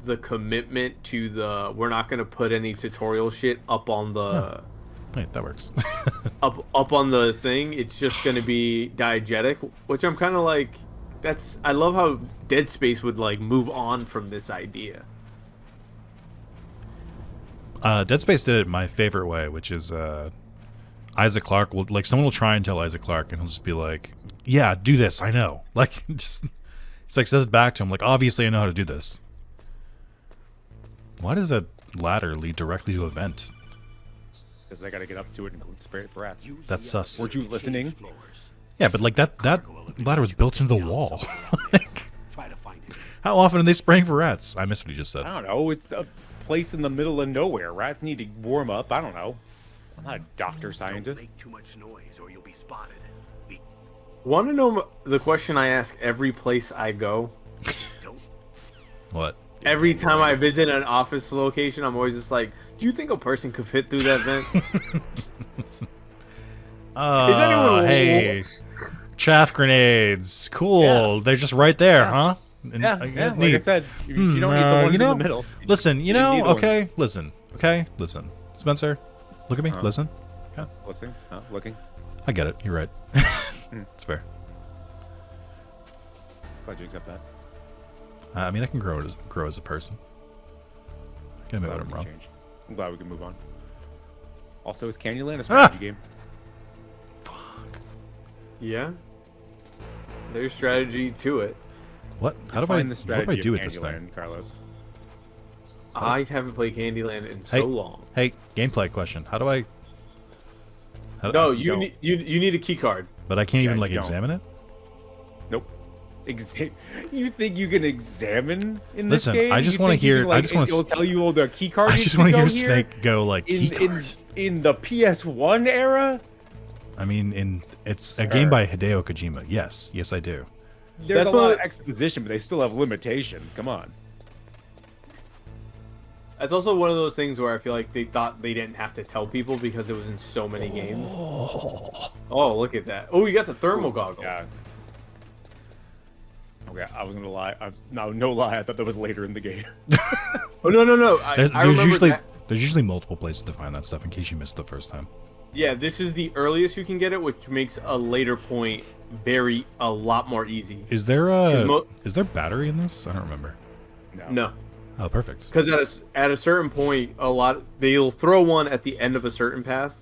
the commitment to the we're not gonna put any tutorial shit up on the Wait, that works. up on the thing, it's just gonna be diegetic, which I'm kind of like, I love how Dead Space would like move on from this idea. Dead Space did it my favorite way, which is Isaac Clarke will someone will try and tell Isaac Clarke, and he'll just be like, "Yeah, do this. I know." Like, just it's like says it back to him, like, "Obviously, I know how to do this." Why does a ladder lead directly to a vent? Because they got to get up to it and spray it for rats. That's sus. Weren't you listening? Yeah, but like that ladder was built into the wall. Like, how often are they spraying for rats? I missed what he just said. I don't know. It's a place in the middle of nowhere. Rats need to warm up. I don't know. I'm not a doctor scientist. Don't make too much noise or you'll be spotted. Want to know the question I ask every place I go? What? Every time I visit an office location, I'm always just like, "Do you think a person could fit through that vent?" Hey, chaff grenades. Cool. Yeah. They're just right there, huh? And, Yeah, like I said, you don't need the ones in the middle. Listen, you You need know, the okay, ones. listen. Spencer, look at me, listen. Yeah, Listening, looking. I get it. You're right. It's fair. Glad you accept that. I mean, I can grow as a person. I can admit Glad when I'm we can wrong. change. I'm glad we can move on. Also, is Candyland a strategy game? Yeah. There's strategy to it. What? How do Define I? the What strategy do I do of with this thing? Candyland, Carlos? I haven't played Candyland in Hey, so long. hey, gameplay question. How do I? No, you don't. need a key card. But I can't even you like don't. examine it. Nope. You think you can examine in this Listen, game? I just You wanna think you hear- can, I like, just wanna it'll s- tell you all the key cards. I you just can want to hear go here? Snake go like key card. In the PS1 era. I mean, it's a game by Hideo Kojima. Yes, I do. There's That's a lot what- of exposition, but they still have limitations. Come on. That's also one of those things where I feel like they thought they didn't have to tell people because it was in so many games. Oh, look at that. Oh, you got the thermal goggle. Yeah. Okay, I was gonna lie. No lie. I thought that was later in the game. Oh, no. I There's remember usually that. there's usually multiple places to find that stuff in case you missed the first time. Yeah, this is the earliest you can get it, which makes a later point a lot more easy. Is there a mo- is there battery in this? I don't remember. No. Oh, perfect. Because at a certain point, they'll throw one at the end of a certain path,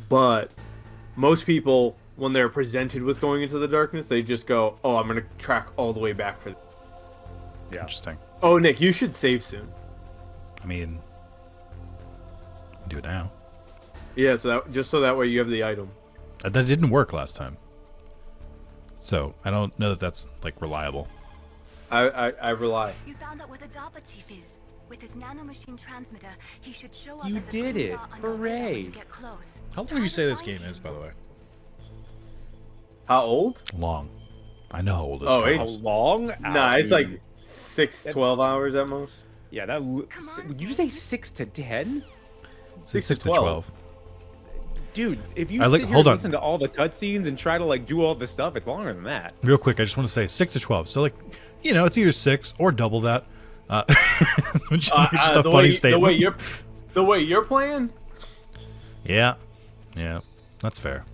but most people, when they're presented with going into the darkness, they just go, "Oh, I'm gonna track all the way back for." Yeah. Interesting. Oh, Nick, you should save soon. I mean, do it now. Yeah, so that way you have the item. That didn't work last time. So I don't know that that's like reliable. I rely. You found out where the DARPA chief is. With his nanomachine transmitter, he should show up You as a did green it. dot on your radar when Hooray. you get close. How long Try do you to say this find game him. is, by the way? How old? Long. I know how old this Oh, game How is. long? Nah, it's like 12 hours at most. Yeah, that. Would you say 6 to 10? It's 6 6 to to 12. 12. Dude, if you I like- sit here hold and on. listen to all the cutscenes and try to like do all this stuff, it's longer than that. Real quick, I just want to say 6 to 12. So like, you know, it's either 6 or double that. Which is just a funny statement. The way you're playing. Yeah, that's fair.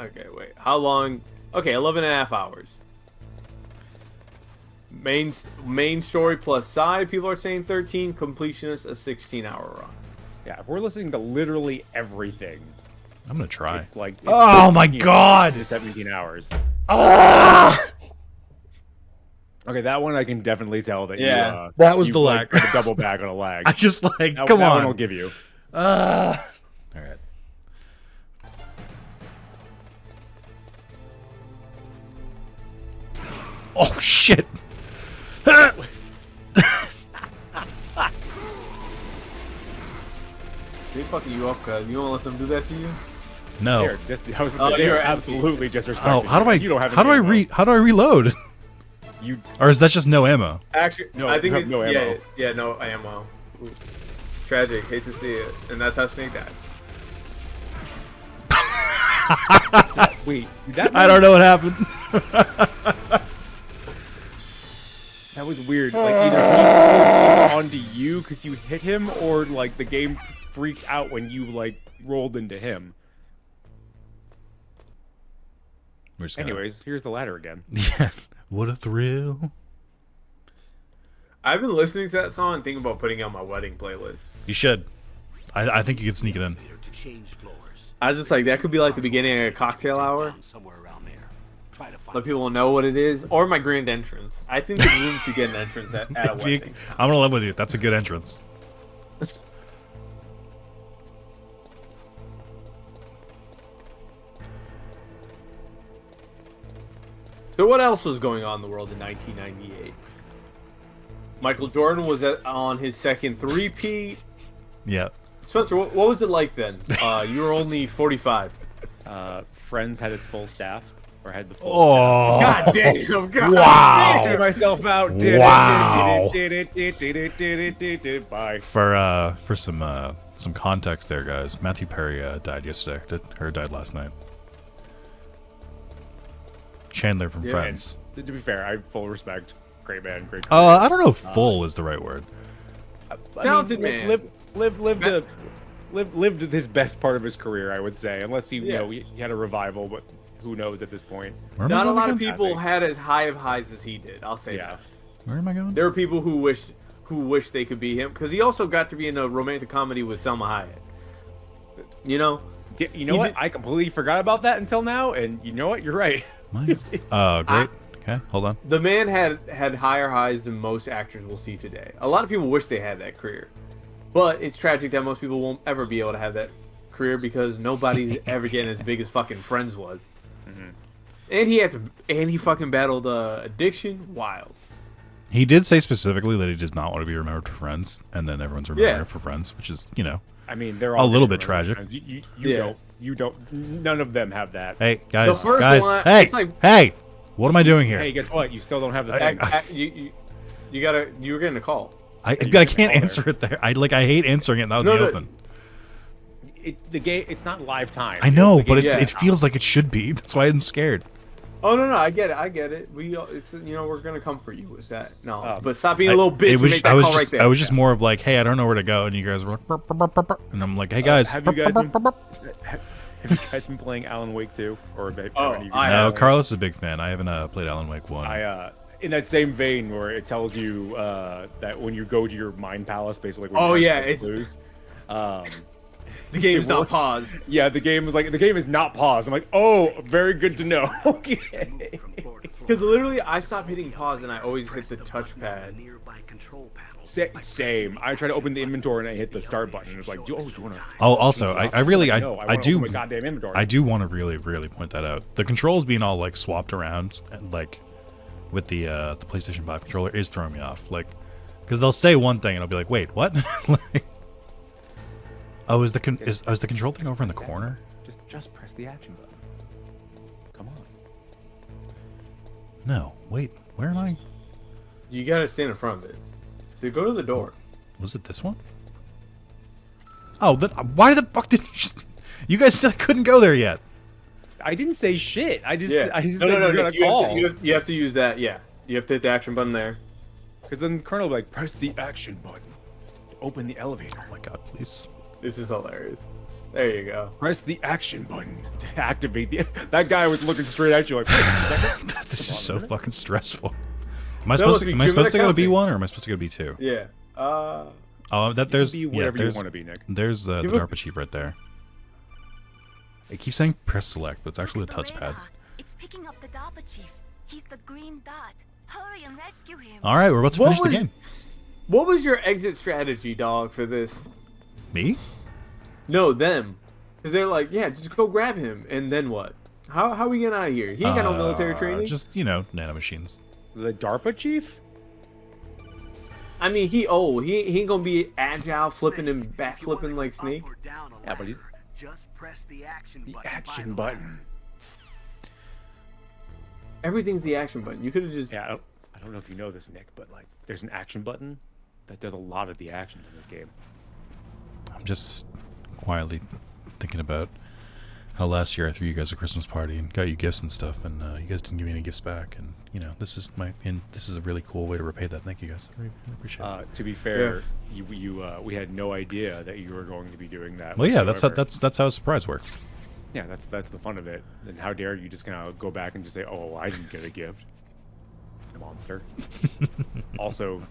Okay, wait. How long? Okay, 11 and a half hours. Main story plus side. People are saying 13. Completionist a 16-hour run. Yeah, if we're listening to literally everything, I'm gonna try. it's like Oh my 16 God! to 17 hours. Ah! Okay, that one I can definitely tell that. Yeah, that was you the like lag. put a double back on a lag. I just like, that, come that on. one I'll give you. All right. Oh shit! They fucking you up, cuz you don't let them do that to you. No. They're you're absolutely Oh, disrespecting. how do I? You don't have How do I any ammo. How do I reload? You Or is that just no ammo? Actually, No, I think you have no ammo. Yeah, no ammo. Ooh. Tragic. Hate to see it, and that's how Snake died. wait. That I don't know what happened. That was weird. Like either he flew onto you because you hit him, or like the game freaked out when you like rolled into him. We're just gonna- Anyways, here's the ladder again. Yeah. What a thrill. I've been listening to that song and thinking about putting it on my wedding playlist. You should. I think you could sneak it in. To change floors. I was just like, that could be like the beginning of a cocktail hour. Somewhere around there. Try to find Let people know what it is, or my grand entrance. I think the groom should get an entrance at a wedding. I'm gonna live with you. That's a good entrance. So what else was going on in the world in 1998? Michael Jordan was on his second three-peat. Yeah. Spencer, what was it like then? You were only 45. Friends had its full staff, or had the full Oh. God damn! God Wow. See myself out. Wow. Bye. For some context there, guys. Matthew Perry died yesterday. Died last night. Chandler from Yeah. Friends. To be fair, I have full respect. Great man, great. I don't know if full is the right word. Talented man. Lived his best part of his career, I would say. Unless he, Yeah. he had a revival, but who knows at this point. Where am I Not a going lot of again? people had as high of highs as he did. I'll say Yeah. that. Where am I going? There were people who wish they could be him, because he also got to be in a romantic comedy with Selma Hayek. You know? You know He what? did- I completely forgot about that until now, and you know what? You're right. Great. Okay, hold on. The man had higher highs than most actors will see today. A lot of people wish they had that career, but it's tragic that most people won't ever be able to have that career because nobody's ever getting as big as fucking Friends was. And he fucking battled addiction. Wild. He did say specifically that he does not want to be remembered for Friends, and then everyone's remembered Yeah. for Friends, which is, I mean, they're all A little gonna bit remember tragic. friends. Yeah. You don't. None of them have that. Hey, guys, The first guys, one, hey, it's like- hey, what am I doing here? Hey, guess what? You still don't have the I- thing. You were getting a call. I you can't can call answer it there. I hate answering it out in No, the no. open. The game. It's not live time. I know, The but game- Yeah. it feels like it should be. That's why I'm scared. Oh no, I get it. We're gonna come for you with that. No, Oh. but stop being a little bitch and make that I was call just, right there. I was just more of like, hey, I don't know where to go, and you guys were like, burp, burp, burp, burp, burp. And I'm like, hey guys, have you guys burp, burp, burp, burp. Have you guys been playing Alan Wake 2? Or have Oh, any of you I guys- No, have. Carlos is a big fan. I haven't played Alan Wake 1. in that same vein where it tells you that when you go to your mind palace, basically. When Oh, you yeah, have to lose, the game's not paused. yeah, the game is not paused. I'm like, oh, very good to know. Okay. from floor to floor. Because literally, I stopped hitting pause and I always hit the touchpad. Nearby control panel. Same. I try to open the inventory and I hit the start button. It's like, do you want to? Oh, also, I really, I wanna do, open my goddamn inventory. I do want to really, really point that out. The controls being all like swapped around, and like with the PlayStation 5 controller, is throwing me off. Like, because they'll say one thing and I'll be like, wait, what? Like, oh, is the control thing over in the corner? Just press the action button. Come on. No, wait, where am I? You gotta stand in front of it. So go to the door. Was it this one? Oh, why the fuck did you just? You guys said I couldn't go there yet. I didn't say shit. I just Yeah. said no, you're gonna call. You have to use that. Yeah. You have to hit the action button there. Because then the colonel will be like, press the action button to open the elevator. Oh my god, please. This is hilarious. There you go. Press the action button to activate the. That guy was looking straight at you like, wait a second. This is so fucking stressful. Am I No, supposed look, to? Am you I give it supposed to a go to counting. B1 or am I supposed to go to B2? Yeah. Oh, there's Be yeah, whatever you there's want to be, Nick. there's the Give it- DARPA chief right there. It keeps saying press select, but it's actually the Look at touchpad. radar. It's picking up the DARPA chief. He's the green dot. Hurry and rescue him. All right, we're about to What finish the was- game. What was your exit strategy, dog, for this? Me? No, them. Because they're like, yeah, just go grab him. And then what? How we getting out of here? He ain't got no military training. Just nanomachines. The DARPA chief? I mean, he old. He ain't gonna be agile, flipping and backflipping like Snake. Yeah, but he's Just press the action the button. by action the button. Everything's the action button. You could have just. Yeah, I don't know if you know this, Nick, but like, there's an action button that does a lot of the actions in this game. I'm just quietly thinking about how last year I threw you guys a Christmas party and got you gifts and stuff, and you guys didn't give me any gifts back. And you know, this is a really cool way to repay that. Thank you guys. I really appreciate it. To be fair, we had no idea that you were going to be doing that. Well, yeah, whatsoever. that's how a surprise works. Yeah, that's the fun of it. And how dare you just kind of go back and just say, "Oh, I didn't get a gift." Monster. Also,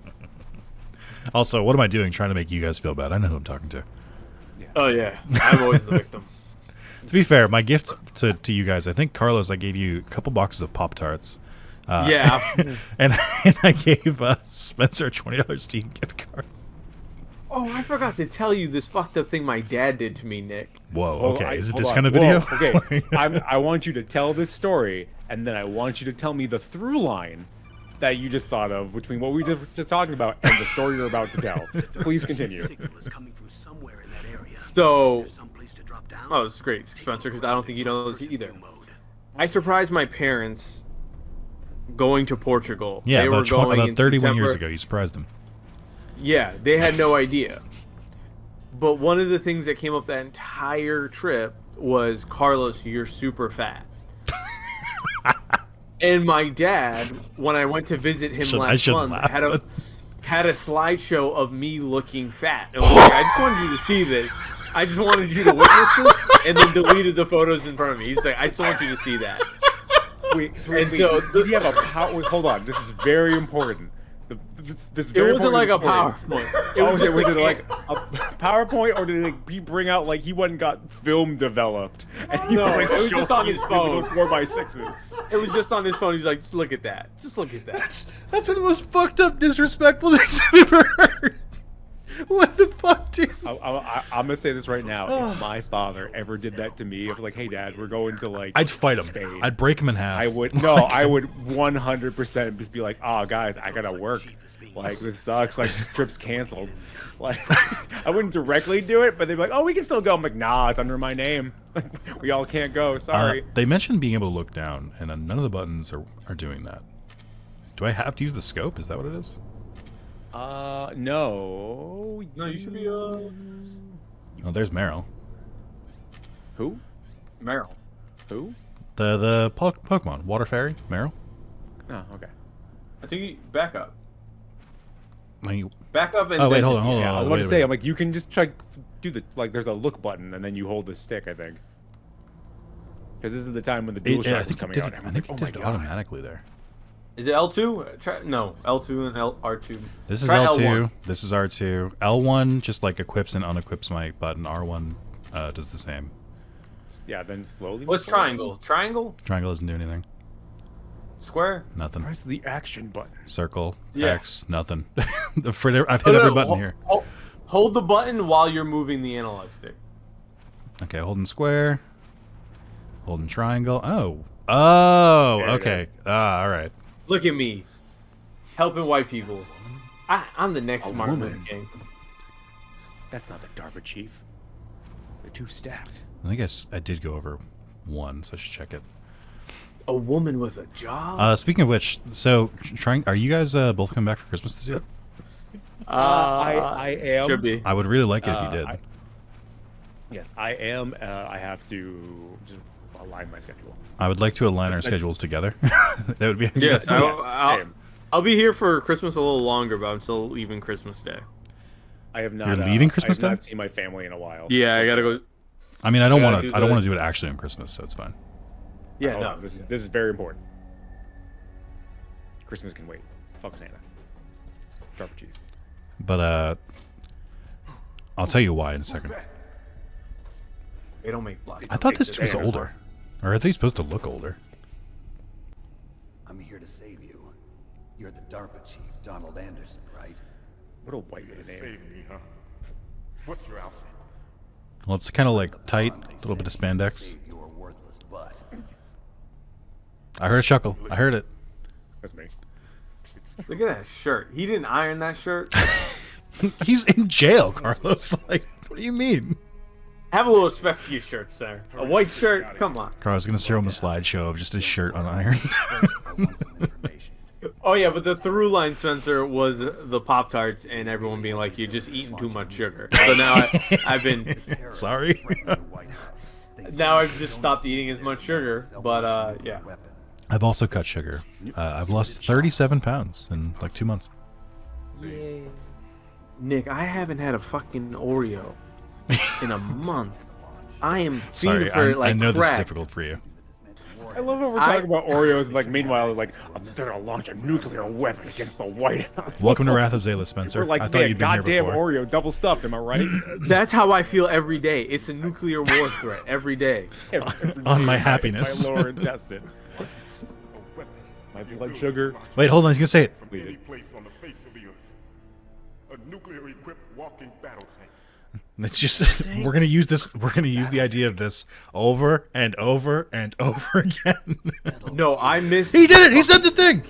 what am I doing trying to make you guys feel bad? I know who I'm talking to. Oh yeah, I'm always the victim. To be fair, my gift to you guys, I think, Carlos, I gave you a couple boxes of Pop-Tarts. Yeah. and I gave Spencer a $20 Steam gift card. Oh, I forgot to tell you this fucked up thing my dad did to me, Nick. Whoa, okay. Is it hold this on. kind of video? Whoa, okay. I want you to tell this story, and then I want you to tell me the through line that you just thought of between what we just talking about and the story you're about to tell. Please continue. So, oh, this is great, Spencer, because I don't think you know this either. I surprised my parents going to Portugal. Yeah, they were going about in 31 years September. ago, you surprised them. Yeah, they had no idea. But one of the things that came up that entire trip was, Carlos, you're super fat. And my dad, when I went to visit him last month, had a slideshow of me looking fat. And was like, I just wanted you to see this. I just wanted you to witness this, and then deleted the photos in front of me. He's like, I just want you to see that. Wait, did you have a wait, hold on, this is very important. This is very it wasn't like a important. PowerPoint. Was it like a PowerPoint, or did he bring out like he went and got film developed? And he No, was like, it was just on his phone. 4x6s. It was just on his phone. He's like, just look at that. Just look at that. That's one of the most fucked up, disrespectful things I've ever heard. What the fuck, dude? I'm gonna say this right now. If my father ever did that to me, if like, hey dad, we're going to like, I'd fight him. Spain. I'd break him in half. I would 100% just be like, oh guys, I gotta work. Like this sucks. Like this trip's canceled. Like I wouldn't directly do it, but they'd be like, oh, we can still go. I'm like, nah, it's under my name. Like we all can't go. Sorry. They mentioned being able to look down, and none of the buttons are doing that. Do I have to use the scope? Is that what it is? No. No, you should be, Oh, there's Meryl. Who? Meryl. Who? The Pokemon. Water Fairy? Meryl? Oh, okay. I think you back up. Like, Back up and oh, wait, then hold on. Yeah, I was about wait, to say, wait. I'm like, you can just try do the like. There's a look button, and then you hold the stick. I think. Because this is the time when the DualShock I was think coming it out. did, and I I'm think like, it oh did my it God. automatically there. Is it L2? No, L2 and R2. This is Try L2. L1. This is R2. L1 just like equips and unequips my button. R1 does the same. Yeah, then slowly. What's triangle? Triangle? Triangle doesn't do anything. Square? Nothing. Press the action button. Circle. Yeah. X. Nothing. I've hit every button here. Hold the button while you're moving the analog stick. Okay, holding square. Holding triangle. Oh, There it okay. All right. Look at me. Helping white people. I'm the next Martin Luther King. That's not the DARPA chief. They're too stacked. I think I did go over one, so I should check it. A woman with a job? Speaking of which, so are you guys both coming back for Christmas this year? I am. Should be. I would really like it if you did. Yes, I am. I have to just align my schedule. I would like to align our schedules together. That would be ideal. Yes, I'll be here for Christmas a little longer, but I'm still leaving Christmas Day. I have not. You're leaving Christmas I have Day? not seen my family in a while. Yeah, I gotta go. I mean, I don't want do to. I don't the- want to do it actually on Christmas, so it's fine. Yeah, Hold no. on, this is very important. Christmas can wait. Fuck Santa. DARPA chief. But I'll tell you why in a second. They don't make black. I thought this was older, or I think he's supposed to look older. I'm here to save you. You're the DARPA chief, Donald Anderson, right? What a white name. Save me, huh? What's your outfit? Well, it's kind of like tight, a little bit of spandex. Save your worthless butt. I heard a chuckle. I heard it. That's me. Look at that shirt. He didn't iron that shirt. He's in jail, Carlos. Like, what do you mean? Have a little respect for your shirt, sir. A white shirt? Come on. Carlos is gonna show him a slideshow of just his shirt unironed. I want some information. Oh yeah, but the through line, Spencer, was the Pop-Tarts and everyone being like, you're just eating too much sugar. So now I've been... Sorry. now I've just stopped eating as much sugar, but yeah. I've also cut sugar. I've lost 37 pounds in like 2 months. Yay. Nick, I haven't had a fucking Oreo in a month. I am Sorry, feeding for I know crack. this is difficult for you. I love how we're talking about Oreos, and like meanwhile, like I'm gonna launch a nuclear weapon against the White House. Welcome to Wrath of Zalis, Spencer. We're like, I thought man, you'd been here goddamn before. Oreo, double stuffed. Am I right? That's how I feel every day. It's a nuclear war threat every day. On my happiness. My lower intestine. My blood sugar. Wait, hold on. He's gonna say it. Any place on the face of the earth. A nuclear-equipped walking battle tank. It's just we're gonna use this. We're gonna use the idea of this over and over and over again. No, I missed. He did it. He said the thing.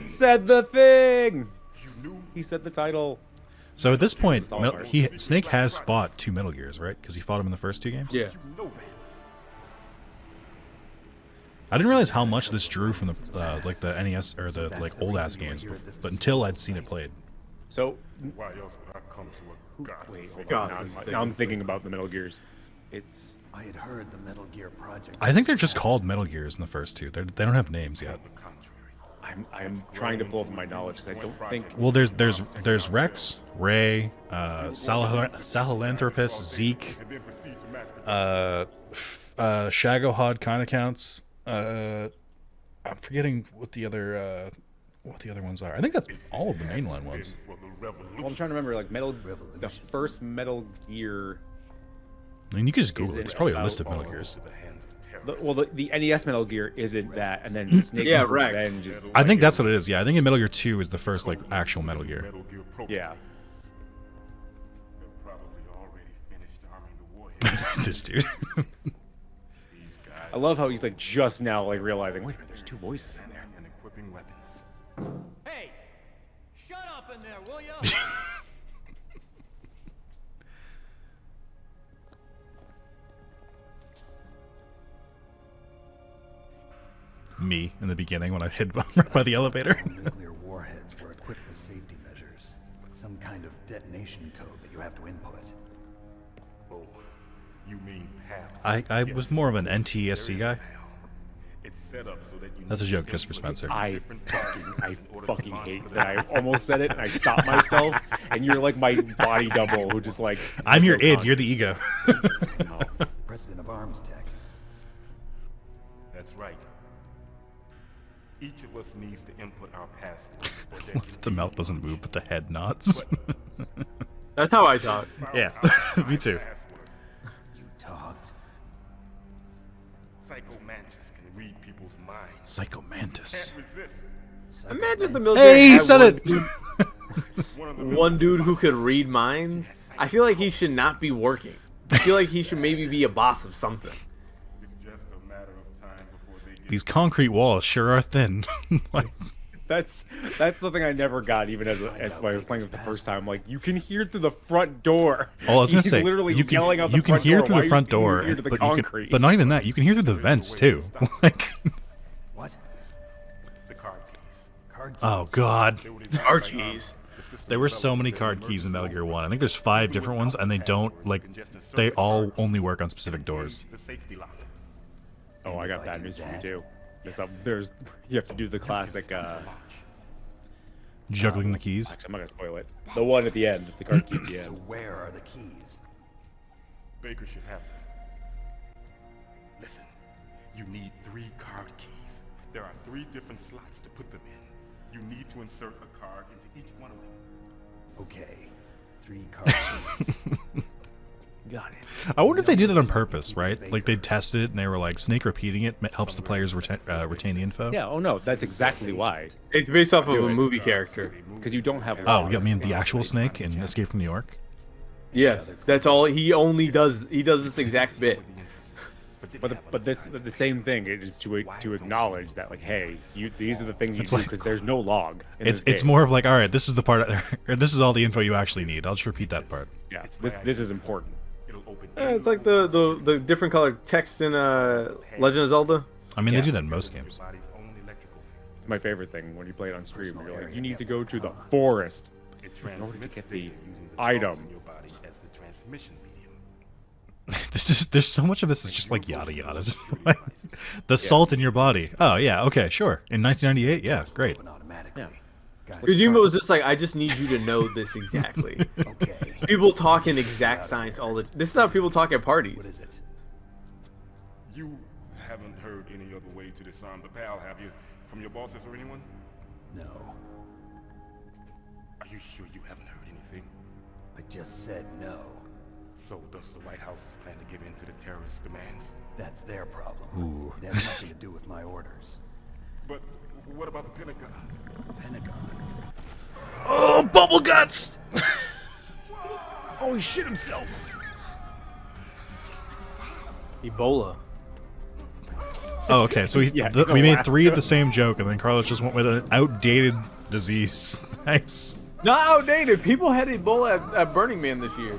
Said the thing. He said the title. So at this point, Snake has fought 2 Metal Gears, right? Because he fought him in the first 2 games. Yeah. I didn't realize how much this drew from the like the NES or the like old ass games, but until I'd seen it played. So, Why else would I come to a wait, hold God, on. this Now I'm thinking about the Metal Gears. It's I had heard the Metal Gear project. I think they're just called Metal Gears in the first 2. They don't have names yet. I'm trying to pull from my knowledge because I don't think. Well, there's Rex, Ray, Sahelanthropus, Zeke, Shagohod kind of counts. I'm forgetting what the other ones are. I think that's all of the mainline ones. Well, I'm trying to remember like the first Metal Gear. I mean, you can just Google it. There's probably a list of Metal Gears. The NES Metal Gear isn't that, and then Snake's Yeah, Rex. Revenge is I think that's what it is. Yeah, I think in Metal Gear 2 is the first like actual Metal Gear. yeah. This dude. I love how he's like just now like realizing, wait a minute, there's 2 voices in there. And equipping weapons. Hey, shut up in there, will you? Me in the beginning when I hid by the elevator. Nuclear warheads were equipped with safety measures. Some kind of detonation code that you have to input. Oh, you mean PAL? I was more of an NTSC guy. It's set up so that you That's a joke just for Spencer. I fucking hate that I almost said it and I stopped myself, and you're like my body double who just like. I'm your id. You're the ego. President of Arms Tech. That's right. Each of us needs to input our password. The mouth doesn't move, but the head nods. That's how I talk. Yeah, me too. You talked. Psycho Mantis can read people's minds. Psycho Mantis. Can't resist. Imagine if the military Hey, he had said one it. dude- one dude who could read minds. I feel like he should not be working. I feel like he should maybe be a boss of something. It's just a matter of time before they get These concrete walls sure are thin. Like, That's something I never got even as when I was playing it the first time. Like you can hear through the front door. oh, I was gonna He's say literally you can yelling out the you can front hear door. through Why the are front you speaking door, here to the but, you can, concrete? but not even that. You can hear through the vents too. Like, What? the card keys. Card keys. oh god, Card keys. there were so many card keys in Metal Gear 1. I think there's 5 different ones, and they don't like they all only work on specific doors. The safety lock. Oh, I got bad news for you too. There's you have to do the classic. Juggling the keys. Actually, I'm not gonna spoil it. The one at the end, the card key at the So end. where are the keys? Baker should have them. Listen, you need 3 card keys. There are 3 different slots to put them in. You need to insert a card into each one of them. Okay. 3 card keys. Got it. I wonder if they do that on purpose, right? Like they tested it and they were like, Snake repeating it helps the players retain the info. Yeah. Oh no, that's exactly why. It's based off of a movie character. Because you don't have. Oh, you mean the actual Snake in Escape from New York? Yes, that's all. He only does. He does this exact bit. But that's the same thing. It is to acknowledge that like, hey, these are the things you It's do like- because there's no log. In It's this game. more of like, all right, this is the part, or this is all the info you actually need. I'll just repeat that part. Yeah. This is important. It'll open It's like the different colored text in Legend of Zelda. I mean, they do that in most games. body's own electrical field. It's my favorite thing when you play it on stream. You're like, you need to go to the forest. It in order to transmits get the data using the item. cells in your body as the transmission medium. There's so much of this that's just like yada yada. Just like, the salt in your body. Oh yeah, okay, sure. In 1998, yeah, great. Yeah. Kojima was just like, I just need you to know this exactly. Okay. People talk in exact science all the. This is how people talk at parties. What is it? You haven't heard any other way to disarm the PAL, have you? From your bosses or anyone? No. Are you sure you haven't heard anything? I just said no. So does the White House plan to give in to the terrorist demands? That's their problem. Ooh. It has nothing to do with my orders. But what about the Pentagon? Pentagon. Oh, bubble guts! Oh, he shit himself. Ebola. Oh, okay. So Yeah, we made Alaska. 3 of the same joke, and then Carlos just went with an outdated disease. Nice. Not outdated. People had Ebola at Burning Man this year.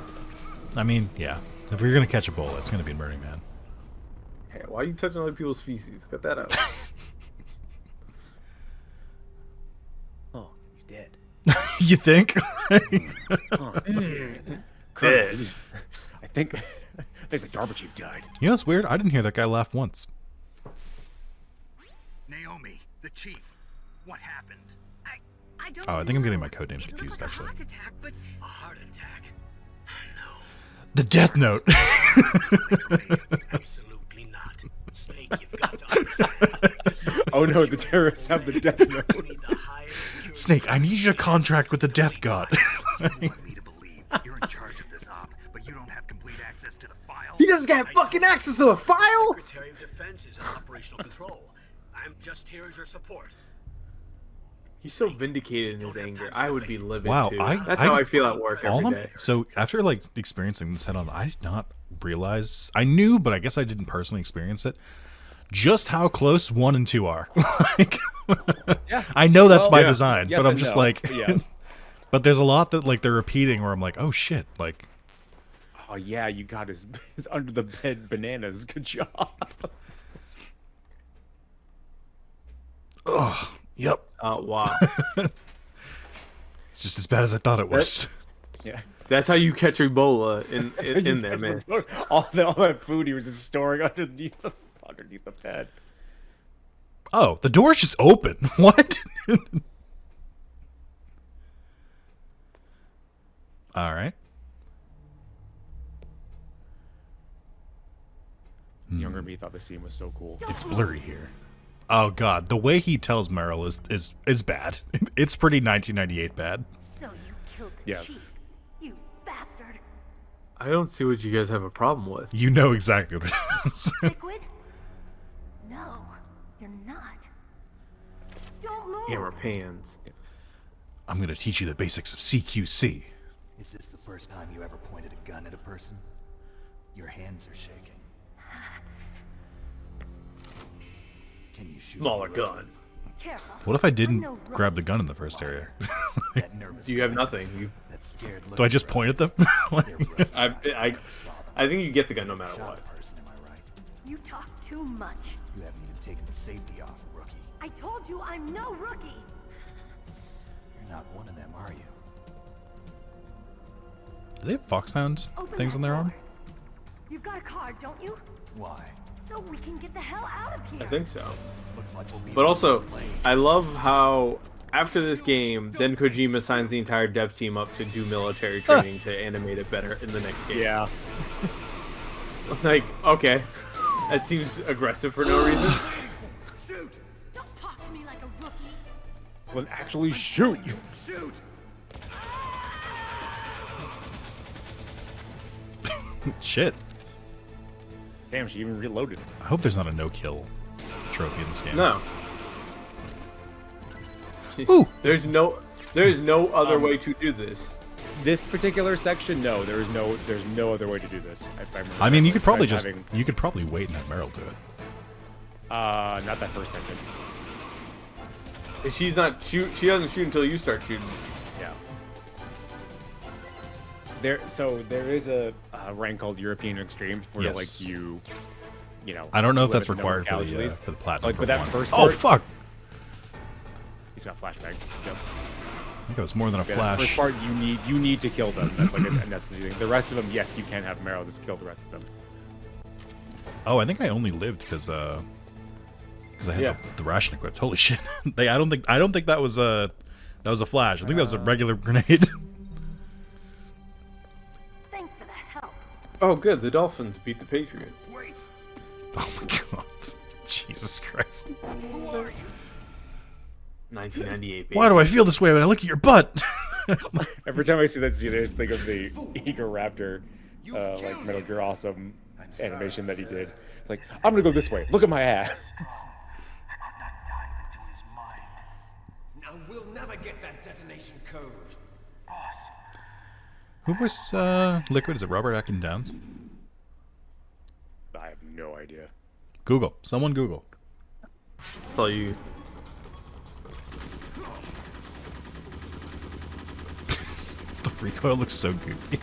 I mean, yeah. If you're gonna catch Ebola, it's gonna be in Burning Man. Hey, why are you touching other people's feces? Cut that out. Oh, he's dead. You think? Bitch. I think the DARPA chief died. You know what's weird? I didn't hear that guy laugh once. Naomi, the chief. What happened? I don't Oh, I think I'm getting my know. codenames It looked confused, like a actually. heart attack, but A heart attack? No. The Death Note. Absolutely not. Snake, you've got to understand. This Oh no, the terrorists have the death note. need the highest security. Snake, I need you to contract with the Death God. You want me to believe you're in charge of this op, but you don't have complete access to the file? He doesn't have fucking access to a file. Secretary of Defense is in operational control. I'm just here as your support. He's so vindicated in his anger. I would be livid Wow, too. I- That's I- how I feel at work All every I'm- day. So after like experiencing this head on, I did not realize. I knew, but I guess I didn't personally experience it. Just how close 1 and 2 are. Like, I know that's by design, yes but I'm and just no. like, Yes. but there's a lot that like they're repeating where I'm like, oh shit, like, Oh yeah, you got his under the bed bananas. Good job. yep, Oh wow. it's just as bad as I thought it was. Yeah. That's how you catch Ebola in there, man. All that food he was just storing underneath the bed. Oh, the door's just open. What? All right. Younger me thought the scene was so cool. It's blurry here. Oh god, the way he tells Meryl is bad. It's pretty 1998 bad. So you killed the Yes. chief. You bastard. I don't see what you guys have a problem with. You know exactly what it is. Liquid? No, you're not. Don't move. Hammer pans. I'm gonna teach you the basics of CQC. Is this the first time you ever pointed a gun at a person? Your hands are shaking. Can you shoot? Smaller me, rookie? gun. Careful. What if I didn't no grab the gun in the first area? That nervous You have glance, nothing. You, that scared look Do I in just your point at eyes. them? They're rookies. I think you get the gun no matter Shot what. a person, am I right? You talk too much. You haven't even taken the safety off, rookie. I told you I'm no rookie. You're not one of them, are you? Do they have foxhound Open things that on their arm? door. You've got a card, don't you? Why? So we can get the hell out of here. I think so. Looks like we'll be But also, delayed. I love how after this game, then Kojima signs the entire dev team up to do military training to animate it better in the next game. Yeah. It's like, okay, that seems aggressive for no reason. Don't talk to me like a rookie. Well, actually shoot. Shoot! Shit. Damn, she even reloaded. I hope there's not a no-kill trophy in this game. No, Ooh. there's no other way to do this. This particular section, no, there's no other way to do this. If remember I mean, you correctly, could probably besides just having, you could probably wait and have Meryl do it. not that first section. She's not shoot. She doesn't shoot until you start shooting. Yeah. There is a rank called European Extreme where Yes. like you know. I don't know if that's limit the number required of casualties. for the So, platinum. like for with that one. first Oh part, fuck! he's got flashbang. Yep. I think it was more than a Yeah, that first flash. part you need to kill them. That's like a necessary thing. The rest of them, yes, you can have Meryl just kill the rest of them. Oh, I think I only lived because I had the ration equipped. Holy shit! I don't think that was a flash. I think that was a regular grenade. Thanks for the help. Oh, good. The Dolphins beat the Patriots. Wait. Oh my god! Jesus Christ! Who are you? 1998. Baby. Why do I feel this way when I look at your butt? Every time I see that scene, I just think of the Eager Raptor, like Metal Gear Awesome animation that he did. It's like, I'm gonna go this way. Look at my ass. Now we'll never get that detonation code. Who was Liquid? Is it Robert Atkins Downs? I have no idea. Google. Someone Google. That's all you. The recoil looks so goofy.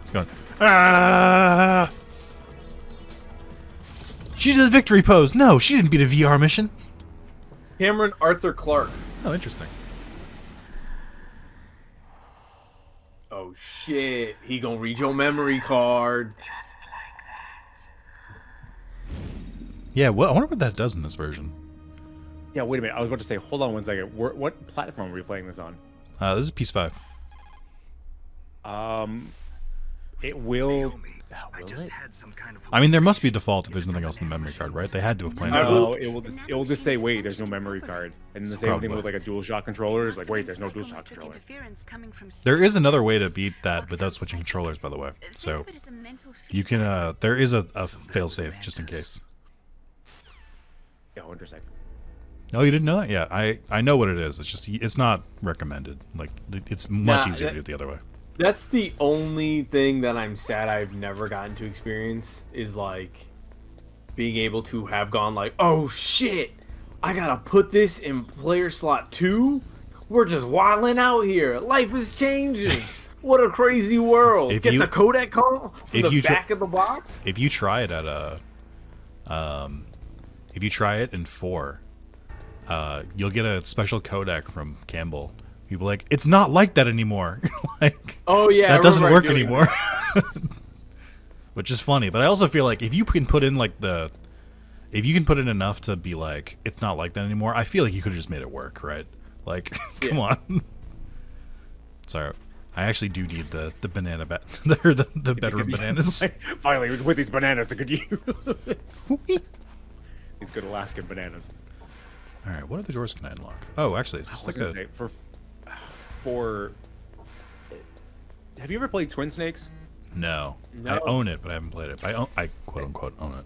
It's going. Ah! She did a victory pose. No, she didn't beat a VR mission. Cameron Arthur Clark. Oh, interesting. Oh shit! He gonna read your memory card. Yeah, I wonder what that does in this version. Yeah, wait a minute. I was about to say, hold on one second. What platform are we playing this on? This is PS5. It will. I just had some kind of I mean, there must be default if there's nothing else in the memory card, right? They had to have planned No, that. it will just say, wait, there's no memory card. And the same thing with like a DualShock controller is like, wait, there's no DualShock controller. There is another way to beat that without switching controllers, by the way. So you can. There is a failsafe just in case. Yeah, interesting. Oh, you didn't know that? Yeah, I know what it is. It's just it's not recommended. Like it's much easier to do it the other way. That's the only thing that I'm sad I've never gotten to experience is like being able to have gone like, oh shit, I gotta put this in player slot 2. We're just wilding out here. Life is changing. What a crazy world. If Get you- the codec call from if the you tr- back of the box. If you try it at if you try it in 4, you'll get a special codec from Campbell. People are like, it's not like that anymore. Like, Oh yeah, that I doesn't remember work doing anymore. that. Which is funny, but I also feel like if you can put in like if you can put in enough to be like, it's not like that anymore, I feel like you could have just made it work, right? Like, come on. Sorry. I actually do need the banana the bedroom bananas. Finally, with these bananas, I could use. These good Alaskan bananas. All right, what other doors can I unlock? Oh, actually, is this like a... Say, for have you ever played Twin Snakes? No. No. I own it, but I haven't played it. I quote unquote own it.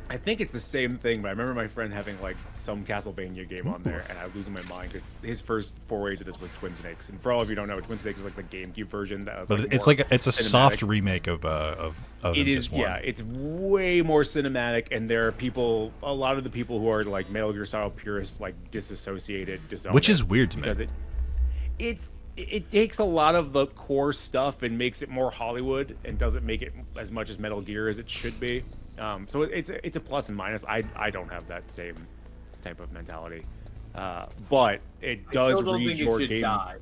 I think it's the same thing, but I remember my friend having like some Castlevania game on there, and I was losing my mind because his first foray to this was Twin Snakes. And for all of you who don't know, Twin Snakes is like the GameCube version. That But it's like it's a soft remake of It is, MGS1. yeah. It's way more cinematic, and there are people, a lot of the people who are like Metal Gear style purists, like disown Which it is weird to me. because it takes a lot of the core stuff and makes it more Hollywood, and doesn't make it as much as Metal Gear as it should be. So it's a plus and minus. I don't have that same type of mentality, but it does read your game. Die.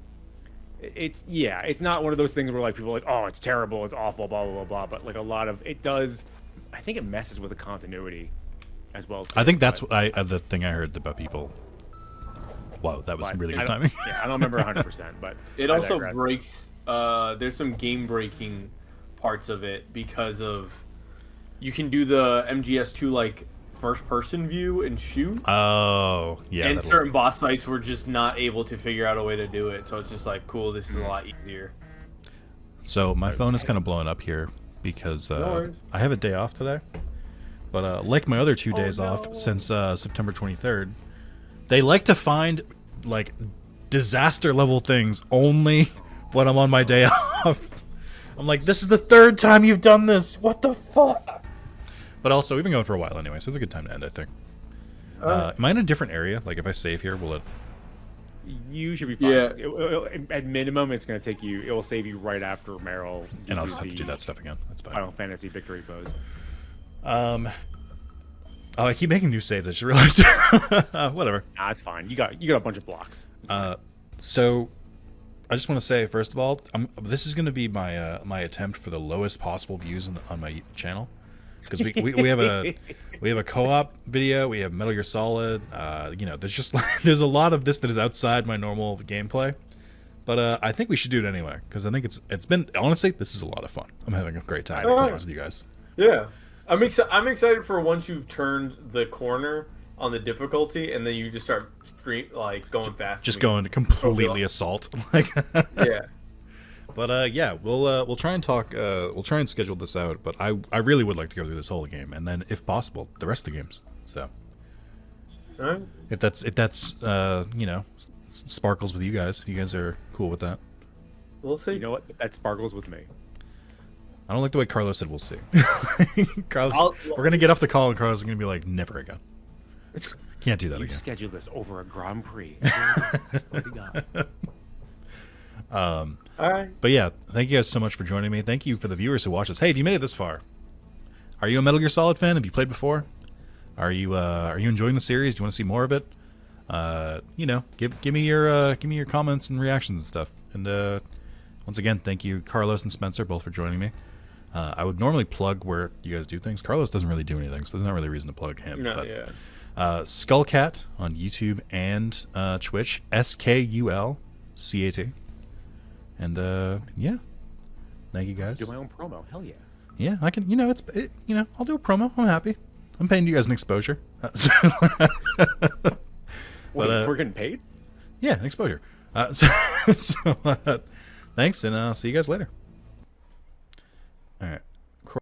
It's not one of those things where like people are like, oh, it's terrible, it's awful, blah blah blah blah. But like a lot of it does, I think it messes with the continuity as well. Too, I think that's the thing I heard about people. Wow, that was really good timing. Yeah, I don't remember 100%, but It I also digress. breaks. There's some game breaking parts of it because of you can do the MGS2 like first person view and shoot. Oh, yeah. And that'll- certain boss fights were just not able to figure out a way to do it. So it's just like, cool, this is a lot easier. So my phone is kind of blowing up here because worries. I have a day off today. But like my other 2 days off since September 23rd, they like to find like disaster level things only when I'm on my day off. I'm like, this is the 3rd time you've done this. What the fuck? But also, we've been going for a while anyway, so it's a good time to end, I think. Am I in a different area? Like, if I save here, will it... You should be fine. Yeah. At minimum, it's going to take you. It will save you right after Meryl. And I'll gives just have you to do the that stuff again. That's fine. Final Fantasy victory pose. Oh, I keep making new saves. I just realized. Whatever. Nah, it's fine. You got a bunch of blocks. So, I just want to say, first of all, this is going to be my my attempt for the lowest possible views on my channel, because we have a co-op video. We have Metal Gear Solid. There's just there's a lot of this that is outside my normal gameplay. But I think we should do it anyway because I think it's been honestly this is a lot of fun. I'm having a great time playing with you guys. Yeah, I'm excited for once you've turned the corner on the difficulty and then you just start going fast. Just going completely assault. Yeah. But we'll try and talk. We'll try and schedule this out. But I really would like to go through this whole game and then, if possible, the rest of the games. So, all right. If that's sparkles with you guys. If you guys are cool with that. We'll see. You know what? That sparkles with me. I don't like the way Carlos said we'll see. Carlos, we're gonna get off the call and Carlos is gonna be like, never again. Can't do that again. Schedule this over a Grand Prix. All right. But yeah, thank you guys so much for joining me. Thank you for the viewers who watch us. Hey, if you made it this far, are you a Metal Gear Solid fan? Have you played before? Are you enjoying the series? Do you want to see more of it? Give me your comments and reactions and stuff. And once again, thank you, Carlos and Spencer, both for joining me. I would normally plug where you guys do things. Carlos doesn't really do anything, so there's not really a reason to plug him. No, but, yeah. Skullcat on YouTube and Twitch, SKULCAT. And thank you guys. Do my own promo. Hell yeah. Yeah, I can. I'll do a promo. I'm happy. I'm paying you guys an exposure. Wait, we're getting paid? Yeah, an exposure. Thanks, and I'll see you guys later.